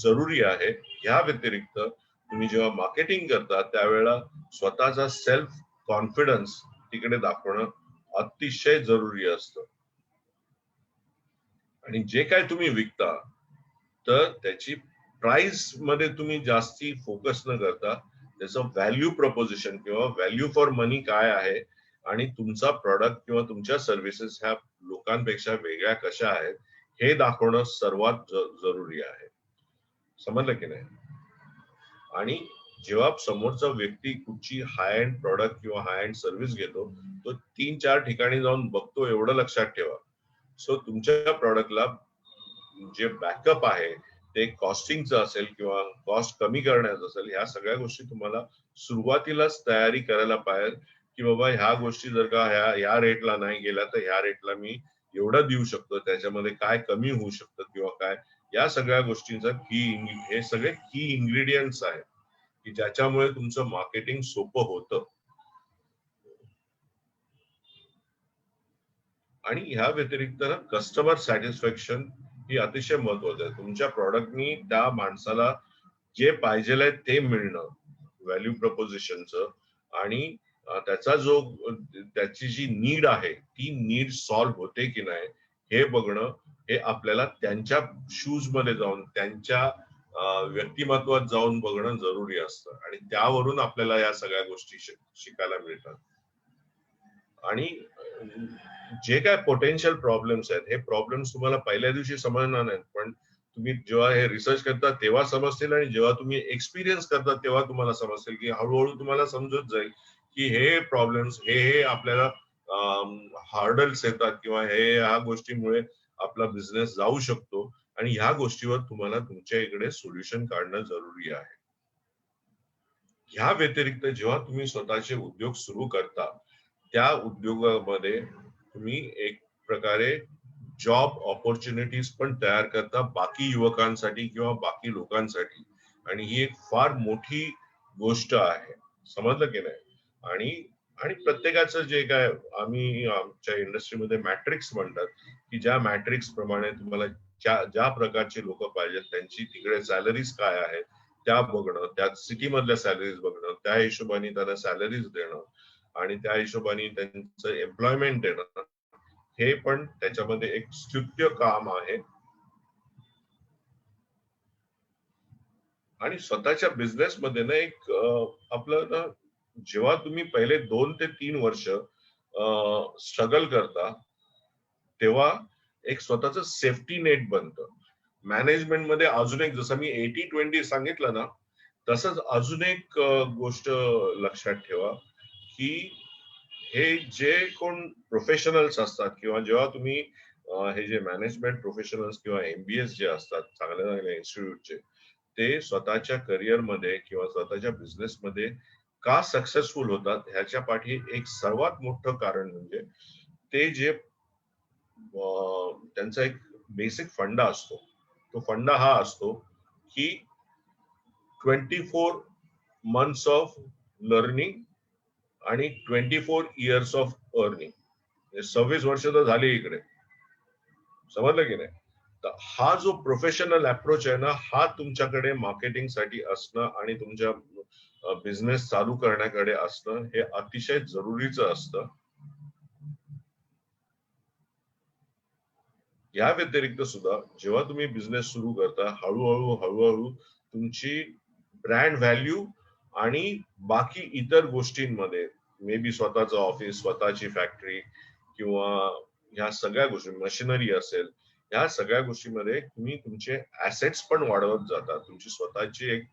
जरुरी आहे. या व्यतिरिक्त तुम्ही जेव्हा मार्केटिंग करता त्यावेळेला स्वतःचा सेल्फ कॉन्फिडन्स तिकडे दाखवणं अतिशय जरुरी असतं. आणि जे काय तुम्ही विकता तर त्याची प्राइस मध्ये तुम्ही जास्ती फोकस न करता त्याचं व्हॅल्यू प्रपोजिशन किंवा व्हॅल्यू फॉर मनी काय आहे आणि तुमचा प्रॉडक्ट किंवा तुमच्या सर्व्हिसेस ह्या लोकांपेक्षा वेगळ्या कशा आहेत हे दाखवणं सर्वात जरुरी आहे. समजलं की नाही? आणि जेव्हा समोरचा व्यक्ती कुठची हाय एंड प्रॉडक्ट किंवा हाय एंड सर्व्हिस घेतो तो 3-4 ठिकाणी जाऊन बघतो, एवढं लक्षात ठेवा. सो तुमच्या प्रॉडक्टला जे बॅकअप आहे ते कॉस्टिंगचं असेल किंवा कॉस्ट कमी करण्याचं असेल, ह्या सगळ्या गोष्टी तुम्हाला सुरुवातीलाच तयारी करायला पाहिजे की बाबा ह्या गोष्टी जर का ह्या रेटला नाही गेल्या तर ह्या रेटला मी एवढं देऊ शकतो, त्याच्यामध्ये काय कमी होऊ शकतं किंवा काय, या सगळ्या गोष्टींचा हे सगळे की इन्ग्रेडियंट्स आहेत की ज्याच्यामुळे तुमचं मार्केटिंग सोपं होतं. आणि ह्या व्यतिरिक्त ना कस्टमर सॅटिस्फॅक्शन ही अतिशय महत्वाचं आहे. तुमच्या प्रॉडक्टनी त्या माणसाला जे पाहिजे ते मिळणं, व्हॅल्यू प्रपोजिशनचं, आणि त्याचा जो त्याची जी नीड आहे ती नीड सॉल्व्ह होते की नाही हे बघणं, हे आपल्याला त्यांच्या शूज मध्ये जाऊन त्यांच्या व्यक्तिमत्वात जाऊन बघणं जरुरी असतं आणि त्यावरून आपल्याला या सगळ्या गोष्टी शिकायला मिळतात. आणि जे काय पोटेन्शियल प्रॉब्लेम्स आहेत हे प्रॉब्लेम्स तुम्हाला पहिल्या दिवशी समजणार नाहीत, पण तुम्ही जेव्हा हे रिसर्च करता तेव्हा समजतील, आणि जेव्हा तुम्ही एक्सपिरियन्स करता तेव्हा तुम्हाला समजतील, की हळूहळू तुम्हाला समजत जाईल की हे प्रॉब्लेम्स, हे आपल्याला हार्डल्स येतात, किंवा ह्या गोष्टीमुळे आपला बिझनेस जाऊ शकतो, आणि ह्या गोष्टीवर तुम्हाला तुमच्या इकडे सोल्युशन काढणं जरुरी आहे. ह्या व्यतिरिक्त जेव्हा तुम्ही स्वतःचे उद्योग सुरू करता, त्या उद्योगामध्ये तुम्ही एक प्रकारे जॉब ऑपॉर्च्युनिटीज पण तयार करता बाकी युवकांसाठी किंवा बाकी लोकांसाठी, आणि ही एक फार मोठी गोष्ट आहे. समजलं की नाही? आणि आणि प्रत्येकाचं जे काय आम्ही आमच्या इंडस्ट्रीमध्ये मॅट्रिक्स म्हणतात, की ज्या मॅट्रिक्स प्रमाणे तुम्हाला ज्या प्रकारचे लोक पाहिजेत, त्यांची तिकडे सॅलरीज काय आहेत त्या बघणं, त्या सिटी मधल्या सॅलरीज बघणं, त्या हिशोबाने त्यांना सॅलरीज देणं, आणि त्या हिशोबाने त्यांचं एम्प्लॉयमेंट देणं, हे पण त्याच्यामध्ये एक स्तुत्य काम आहे. आणि स्वतःच्या बिझनेस मध्ये ना एक आपलं ना, जेव्हा तुम्ही पहिले 2 ते 3 वर्ष स्ट्रगल करता, तेव्हा एक स्वतःच सेफ्टी नेट बनतं. मॅनेजमेंट मध्ये अजून एक, जसं मी 80-20 सांगितलं ना, तसंच अजून एक गोष्ट लक्षात ठेवा, की हे जे कोण प्रोफेशनल्स असतात, किंवा जेव्हा तुम्ही हे जे मॅनेजमेंट प्रोफेशनल्स किंवा MBS जे असतात चांगल्या चांगल्या इन्स्टिट्यूटचे, ते स्वतःच्या करिअर मध्ये किंवा स्वतःच्या बिझनेस मध्ये का सक्सेसफुल होतात, ह्याच्या पाठी एक सर्वात मोठं कारण म्हणजे ते जे त्यांचा एक बेसिक फंडा असतो. तो फंडा हा असतो की 24 मंथ्स ऑफ लर्निंग आणि 24 इयर्स ऑफ अर्निंग. 26 वर्ष तर झाली इकडे. समजलं की नाही? तर हा जो प्रोफेशनल अप्रोच आहे ना, हा तुमच्याकडे मार्केटिंगसाठी असणं आणि तुमच्या बिझनेस चालू करण्याकडे असणं हे अतिशय जरुरीचं असतं. या व्यतिरिक्त सुद्धा जेव्हा तुम्ही बिझनेस सुरू करता, हळूहळू तुमची ब्रँड व्हॅल्यू आणि बाकी इतर गोष्टींमध्ये, मे बी स्वतःचं ऑफिस, स्वतःची फॅक्टरी, किंवा ह्या सगळ्या गोष्टी, मशिनरी असेल, ह्या सगळ्या गोष्टीमध्ये तुम्ही तुमचे ऍसेट्स पण वाढवत जाता. तुमची स्वतःची एक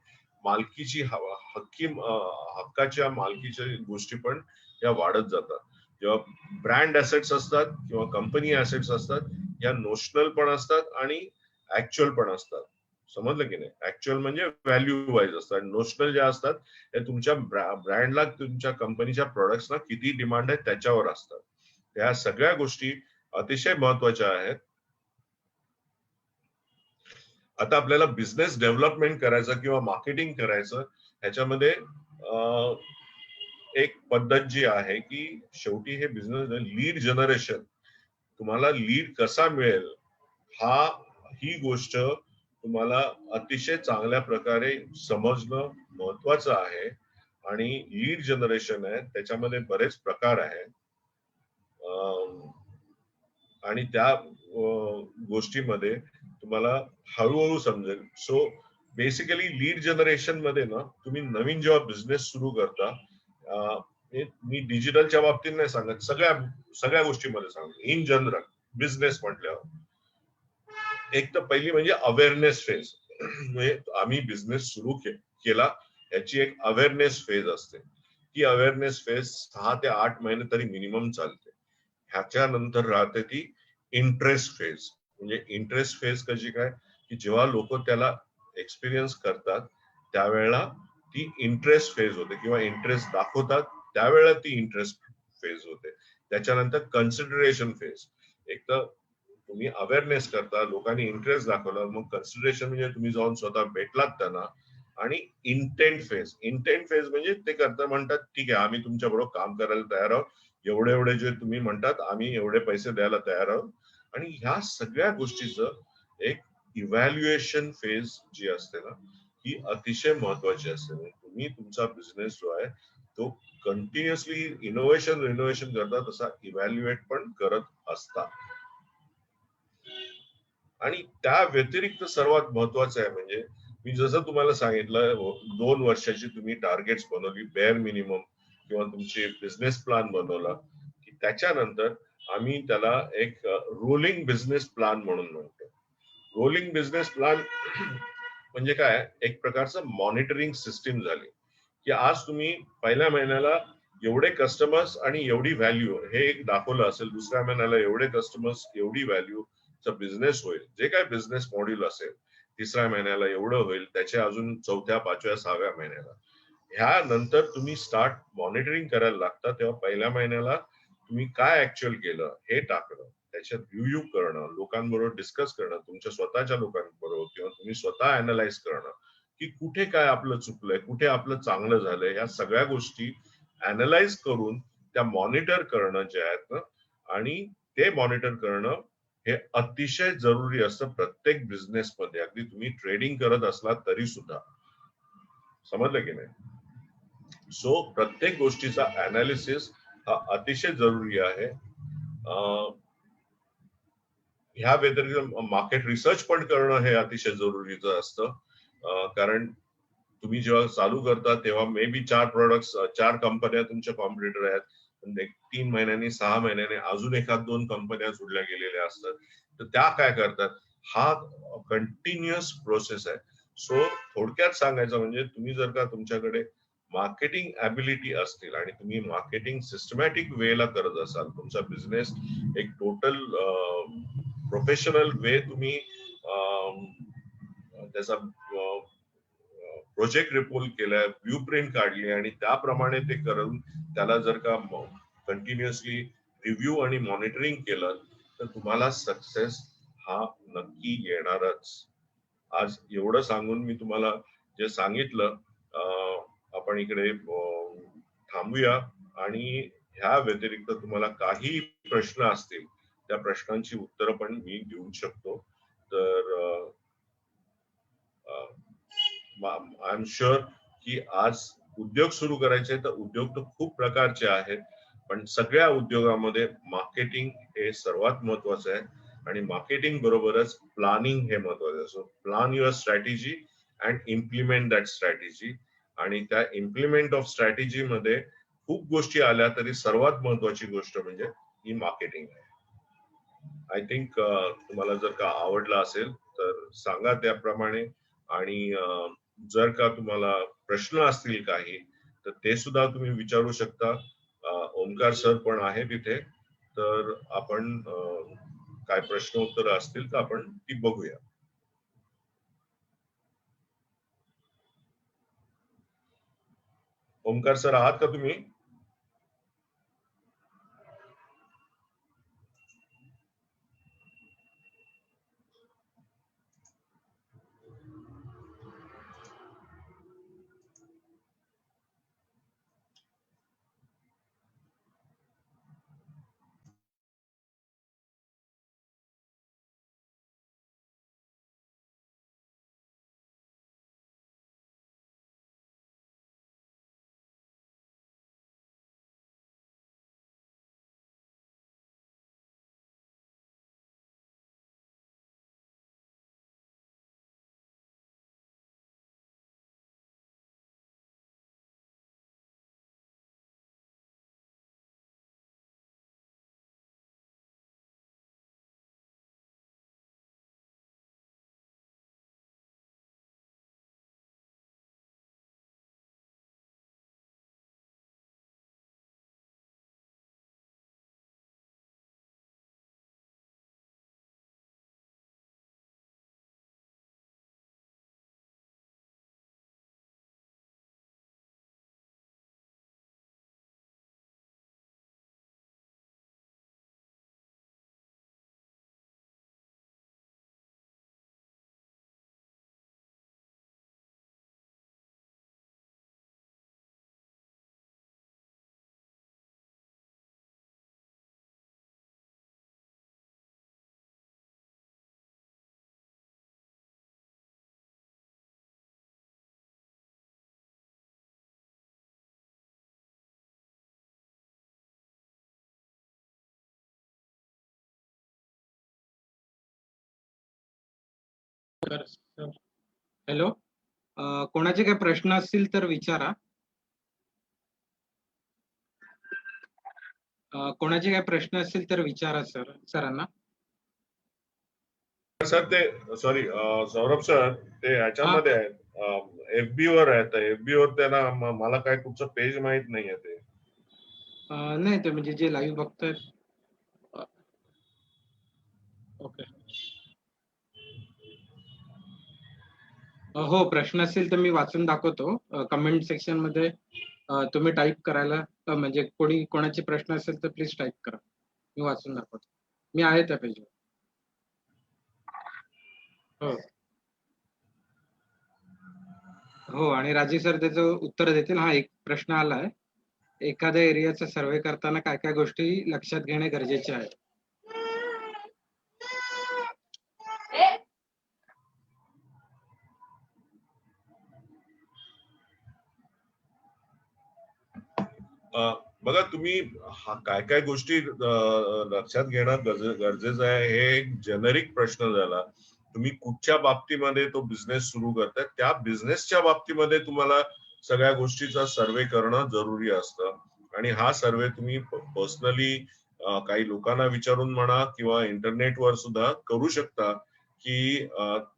मालकीची हक्काच्या मालकीच्या गोष्टी पण या वाढत जातात. जेव्हा ब्रँड ऍसेट्स असतात किंवा कंपनी ऍसेट्स असतात, या नोशनल पण असतात आणि ऍक्च्युअल पण असतात. समजलं की नाही? ऍक्च्युअल म्हणजे व्हॅल्यू वाईज असतात, नोशनल ज्या असतात त्या तुमच्या ब्रँडला, तुमच्या कंपनीच्या प्रोडक्ट्सना किती डिमांड आहे त्याच्यावर असतात. त्या सगळ्या गोष्टी अतिशय महत्वाच्या आहेत. आता आपल्याला बिझनेस डेव्हलपमेंट करायचं किंवा मार्केटिंग करायचं, ह्याच्यामध्ये एक पद्धत जी आहे की शेवटी हे बिझनेस लीड जनरेशन, तुम्हाला लीड कसा मिळेल, ही गोष्ट तुम्हाला अतिशय चांगल्या प्रकारे समजणं महत्वाचं आहे. आणि लीड जनरेशन आहे, त्याच्यामध्ये बरेच प्रकार आहेत, आणि त्या गोष्टीमध्ये तुम्हाला हळूहळू समजेल. सो बेसिकली लीड जनरेशन मध्ये ना, तुम्ही नवीन जेव्हा बिझनेस सुरू करता, मी डिजिटलच्या बाबतीत नाही सांगत, सगळ्या गोष्टीमध्ये सांगतो, इन जनरल बिझनेस म्हटल्यावर एक तर पहिली म्हणजे अवेअरनेस फेज. म्हणजे आम्ही बिझनेस सुरू केला, याची एक अवेअरनेस फेज असते. ती अवेअरनेस फेज 6 ते 8 महिने तरी मिनिमम चालते. ह्याच्यानंतर राहते ती इंटरेस्ट फेज. म्हणजे इंटरेस्ट फेज कशी काय, की जेव्हा लोक त्याला एक्सपिरियन्स करतात त्यावेळेला ती इंटरेस्ट फेज होते, किंवा इंटरेस्ट दाखवतात त्यावेळेला ती इंटरेस्ट फेज होते. त्याच्यानंतर कन्सिडरेशन फेज. एक तर तुम्ही अवेअरनेस करता, लोकांनी इंटरेस्ट दाखवला, मग कन्सिडरेशन म्हणजे तुम्ही जाऊन स्वतः भेटलात त्यांना. आणि इंटेंट फेज म्हणजे ते करता म्हणतात, ठीक आहे आम्ही तुमच्या बरोबर काम करायला तयार आहोत, एवढे एवढे जे तुम्ही म्हणतात आम्ही एवढे पैसे द्यायला तयार आहोत. आणि ह्या सगळ्या गोष्टीचं एक इव्हॅल्युएशन फेज जी असते ना, ही अतिशय महत्वाची असते. तुम्ही तुमचा बिझनेस जो आहे तो कंटिन्युअसली रिनोव्हेशन करता, तसा इव्हॅल्युएट पण करत असता. आणि त्या व्यतिरिक्त सर्वात महत्वाचं आहे म्हणजे, मी जसं तुम्हाला सांगितलं, 2 वर्षाची तुम्ही टार्गेट्स बनवली बेअर मिनिमम, किंवा तुमचे बिझनेस प्लॅन बनवला, की त्याच्यानंतर आम्ही त्याला एक रोलिंग बिझनेस प्लॅन म्हणून म्हणतो. रोलिंग बिझनेस प्लॅन म्हणजे काय, एक प्रकारचं मॉनिटरिंग सिस्टीम झाली की आज तुम्ही पहिल्या महिन्याला एवढे कस्टमर्स आणि एवढी व्हॅल्यू हे एक दाखवलं असेल, दुसऱ्या महिन्याला एवढे कस्टमर्स एवढी व्हॅल्यू बिझनेस होईल, जे काय बिझनेस मॉड्यूल असेल, तिसऱ्या महिन्याला एवढं होईल, त्याच्या अजून चौथ्या, पाचव्या, सहाव्या महिन्याला. ह्या नंतर तुम्ही स्टार्ट मॉनिटरिंग करायला लागता, तेव्हा पहिल्या महिन्याला तुम्ही काय ऍक्च्युअल केलं हे टाकणं, त्याच्यात रिव्ह्यू करणं, लोकांबरोबर डिस्कस करणं, तुमच्या स्वतःच्या लोकांबरोबर किंवा तुम्ही स्वतः अनालाइज करणं की कुठे काय आपलं चुकलंय, कुठे आपलं चांगलं झालंय, या सगळ्या गोष्टी अनालाइज करून त्या मॉनिटर करणं जे आहेत ना, आणि ते मॉनिटर करणं हे अतिशय जरुरी असतं प्रत्येक बिझनेस मध्ये. अगदी तुम्ही ट्रेडिंग करत असला तरी सुद्धा. समजलं की नाही? सो प्रत्येक गोष्टीचा अनालिसिस हा अतिशय जरुरी आहे. ह्या व्यतिरिक्त मार्केट रिसर्च पण करणं हे अतिशय जरुरीचं असतं. कारण तुम्ही जेव्हा चालू करता तेव्हा मे बी 4 कंपन्या तुमच्या कॉम्पिटिटर आहेत, पण 3 महिन्यांनी 6 महिन्याने अजून एखाद 2 कंपन्या जोडल्या गेलेल्या असतात, तर त्या काय करतात, हा कंटिन्युअस प्रोसेस आहे. सो थोडक्यात सांगायचं म्हणजे तुम्ही जर का तुमच्याकडे मार्केटिंग ॲबिलिटी असतील आणि तुम्ही मार्केटिंग सिस्टमॅटिक वेला करत असाल, तुमचा बिझनेस एक टोटल प्रोफेशनल वे तुम्ही त्याचा प्रोजेक्ट रिपोर्ट केलाय, व्ह्यू प्रिंट काढली आणि त्याप्रमाणे ते करून त्याला जर का कंटिन्युअसली रिव्ह्यू आणि मॉनिटरिंग केलं, तर तुम्हाला सक्सेस हा नक्की येणारच. आज एवढं सांगून मी तुम्हाला जे सांगितलं, आपण इकडे थांबूया आणि ह्या व्यतिरिक्त तुम्हाला काही प्रश्न असतील, त्या प्रश्नांची उत्तरं पण मी देऊ शकतो. तर आय एम शुअर की आज उद्योग सुरू करायचे तर उद्योग तर खूप प्रकारचे आहेत, पण सगळ्या उद्योगामध्ये मार्केटिंग हे सर्वात महत्वाचं आहे आणि मार्केटिंग बरोबरच प्लॅनिंग हे महत्वाचं आहे. So plan your strategy and implement that strategy. आणि त्या इम्प्लिमेंट ऑफ स्ट्रॅटेजी मध्ये खूप गोष्टी आल्या तरी सर्वात महत्वाची गोष्ट म्हणजे ही मार्केटिंग आहे. आय थिंक तुम्हाला जर का आवडला असेल तर सांगा त्याप्रमाणे. आणि जर का तुम्हाला प्रश्न असतील काही तर ते सुद्धा तुम्ही विचारू शकता. ओमकार सर पण आहे तिथे, तर आपण काय प्रश्न उत्तर असतील तर आपण ती बघूया. ओमकार सर आहात का तुम्ही? हॅलो, कोणाचे काही प्रश्न असतील तर विचारा. कोणाचे काही प्रश्न असतील तर विचारा सरांना. सर ते सॉरी सौरभ सर ते ह्याच्यामध्ये आहेत FB वर आहेत. FB वर त्यांना मला काय कुठचं पेज माहित नाहीये ते. नाही ते म्हणजे जे लाईव्ह बघतायत. ओके. हो, प्रश्न असेल तर मी वाचून दाखवतो. कमेंट सेक्शन मध्ये तुम्ही टाईप करायला म्हणजे कोणाचे प्रश्न असेल तर प्लीज टाईप करा. मी वाचून दाखवतो. मी आहे त्या पेजवर. हो हो, आणि राजीव सर त्याचं उत्तर देतील. हा, एक प्रश्न आलाय. एखाद्या एरियाचा सर्वे करताना काय काय गोष्टी लक्षात घेणे गरजेचे आहे? बघा तुम्ही काय काय गोष्टी लक्षात घेणं गरजेचं आहे. हे एक जेनेरिक प्रश्न झाला. तुम्ही कुठच्या बाबतीमध्ये तो बिझनेस सुरू करताय त्या बिझनेसच्या बाबतीमध्ये तुम्हाला सगळ्या गोष्टीचा सर्वे करणं जरुरी असतं. आणि हा सर्वे तुम्ही पर्सनली काही लोकांना विचारून म्हणा किंवा इंटरनेटवर सुद्धा करू शकता. की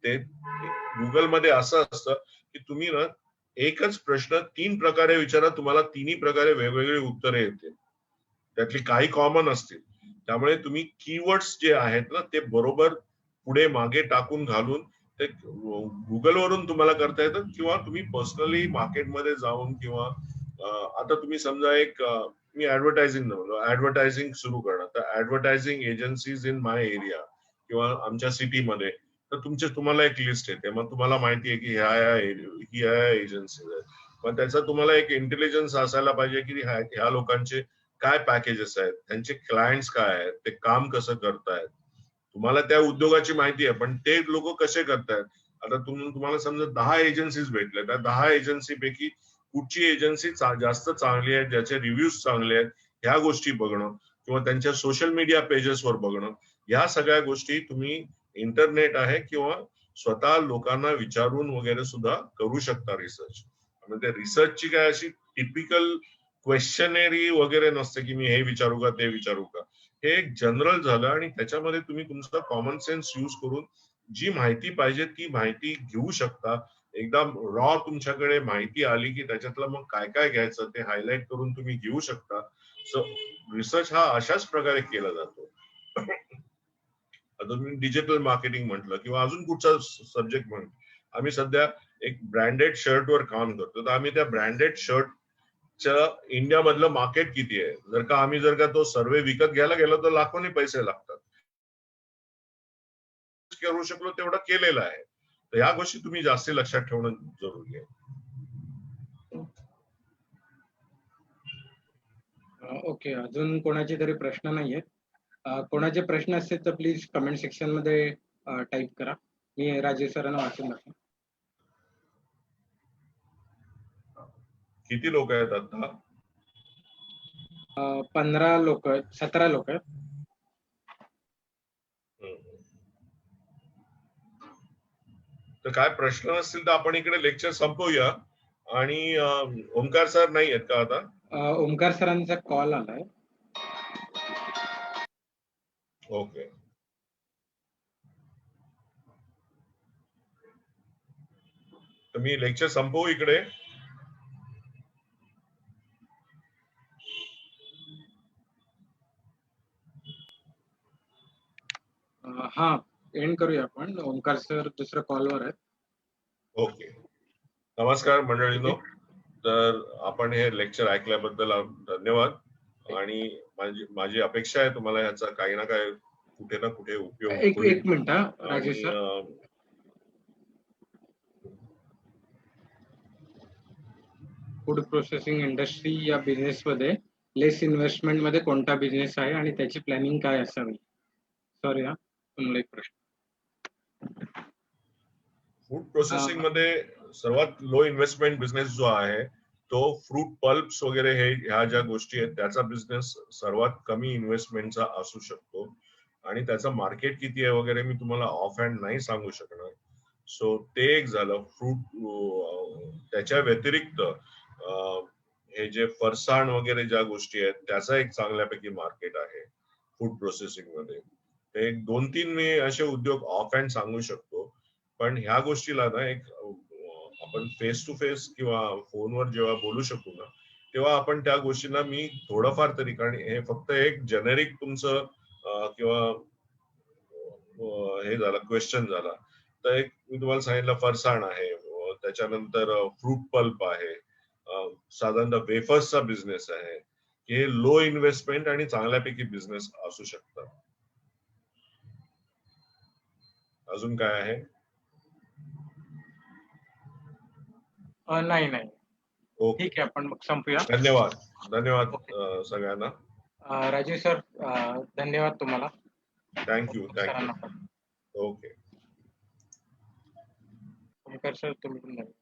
ते गुगलमध्ये असं असतं की तुम्ही ना एकच प्रश्न 3 प्रकारे विचारा, तुम्हाला तिन्ही प्रकारे वेगवेगळी उत्तरे येतील. त्यातली काही कॉमन असतील. त्यामुळे तुम्ही कीवर्ड्स जे आहेत ना ते बरोबर पुढे मागे टाकून घालून ते गुगल वरून तुम्हाला करता येतं किंवा तुम्ही पर्सनली मार्केटमध्ये जाऊन किंवा आता तुम्ही समजा एक मी ऍडव्हर्टायझिंग सुरू करणार तर advertising agencies in my area किंवा आमच्या सिटीमध्ये तर तुम्हाला एक लिस्ट येते. मग तुम्हाला माहिती आहे की ह्या एजन्सीज आहेत. पण त्याचा तुम्हाला एक इंटेलिजन्स असायला पाहिजे की ह्या लोकांचे काय पॅकेजेस आहेत, त्यांचे क्लायंट्स काय आहेत, ते काम कसं करतायत. तुम्हाला त्या उद्योगाची माहिती आहे पण ते लोक कसे करतायत. आता तुम्हाला समजा 10 एजन्सीज भेटल्या, त्या 10 एजन्सी पैकी कुठची एजन्सी जास्त चांगली आहे, ज्याचे रिव्ह्यूज चांगले आहेत, ह्या गोष्टी बघणं किंवा त्यांच्या सोशल मीडिया पेजेसवर बघणं. ह्या सगळ्या गोष्टी तुम्ही इंटरनेट आहे किंवा स्वतः लोकांना विचारून वगैरे सुद्धा करू शकता रिसर्च. म्हणजे रिसर्चची काय अशी टिपिकल क्वेश्चनरी वगैरे नसते की मी हे विचारू का ते विचारू का. हे एक जनरल झालं आणि त्याच्यामध्ये तुम्ही तुमचा कॉमन सेन्स यूज करून जी माहिती पाहिजे ती माहिती घेऊ शकता. एकदा रॉ तुमच्याकडे माहिती आली की त्याच्यातलं मग काय काय घ्यायचं ते हायलाइट करून तुम्ही घेऊ शकता. सो रिसर्च हा अशाच प्रकारे केला जातो. आता तुम्ही डिजिटल मार्केटिंग म्हटलं किंवा अजून कुठचा सब्जेक्ट म्हटलं. आम्ही सध्या एक ब्रँडेड शर्टवर काम करतो तर आम्ही त्या ब्रँडेड शर्टच्या इंडियामधलं मार्केट किती आहे. जर का तो सर्वे विकत घ्यायला गेलो तर लाखोनी पैसे लागतात. करू शकलो तेवढं केलेलं आहे. तर ह्या गोष्टी तुम्ही जास्ती लक्षात ठेवणं जरुरी आहे. ओके, अजून कोणाचे तरी प्रश्न नाहीयेत. कोणाचे प्रश्न असतील तर प्लीज कमेंट सेक्शन मध्ये टाईप करा. मी राजीव सरांना वाचून दाखवेन. किती लोक आहेत आता? 15 लोक, 17 लोक आहेत. तर काय प्रश्न असतील तर आपण इकडे लेक्चर संपवूया. आणि ओंकार सर नाही आहेत का आता? ओंकार सरांचा कॉल आलाय. ओके. तर मी लेक्चर संपवू इकडे. हा, एंड करूया आपण. ओंकार सर दुसऱ्या कॉलवर आहेत. ओके. नमस्कार मंडळींनो. तर आपण हे लेक्चर ऐकल्याबद्दल धन्यवाद. आणि माझी अपेक्षा आहे तुम्हाला ह्याचा काही ना काही कुठे ना कुठे उपयोग होईल. एक minute Rajesh sir. Food processing industry या बिझनेस मध्ये लेस इन्व्हेस्टमेंट मध्ये कोणता बिझनेस आहे आणि त्याची प्लॅनिंग काय असावी? सॉरी हा, तुम्हाला एक प्रश्न. फूड प्रोसेसिंग मध्ये सर्वात लो इन्व्हेस्टमेंट बिझनेस जो आहे तो फ्रूट पल्प्स वगैरे ह्या ज्या गोष्टी आहेत त्याचा बिझनेस सर्वात कमी इन्व्हेस्टमेंटचा असू शकतो. आणि त्याचं मार्केट किती आहे वगैरे मी तुम्हाला ऑफ हँड नाही सांगू शकणार. सो ते एक झालं फ्रूट. त्याच्या व्यतिरिक्त हे जे फरसाण वगैरे ज्या गोष्टी आहेत त्याचा एक चांगल्यापैकी मार्केट आहे फूड प्रोसेसिंग मध्ये. एक 2-3 मी असे उद्योग ऑफ हँड सांगू शकतो. पण ह्या गोष्टीला ना एक आपण फेस टू फेस किंवा फोनवर जेव्हा बोलू शकू ना, तेव्हा आपण त्या गोष्टींना मी थोडंफार तरी, कारण हे फक्त एक जेनेरिक तुमचं किंवा हे झालं क्वेश्चन झाला, तर एक मी तुम्हाला सांगितलं फरसाण आहे, त्याच्यानंतर फ्रूट पल्प आहे, साधारणतः वेफर्सचा बिझनेस आहे. हे लो इन्व्हेस्टमेंट आणि चांगल्यापैकी बिझनेस असू शकतात. अजून काय आहे? नाही. ओके, ठीक आहे, आपण मग संपूया. धन्यवाद. धन्यवाद सगळ्यांना. राजीव सर, धन्यवाद तुम्हाला. थँक्यू. सरांना पण. ओके. ओमकार सर, तुम्ही पण धन्यवाद.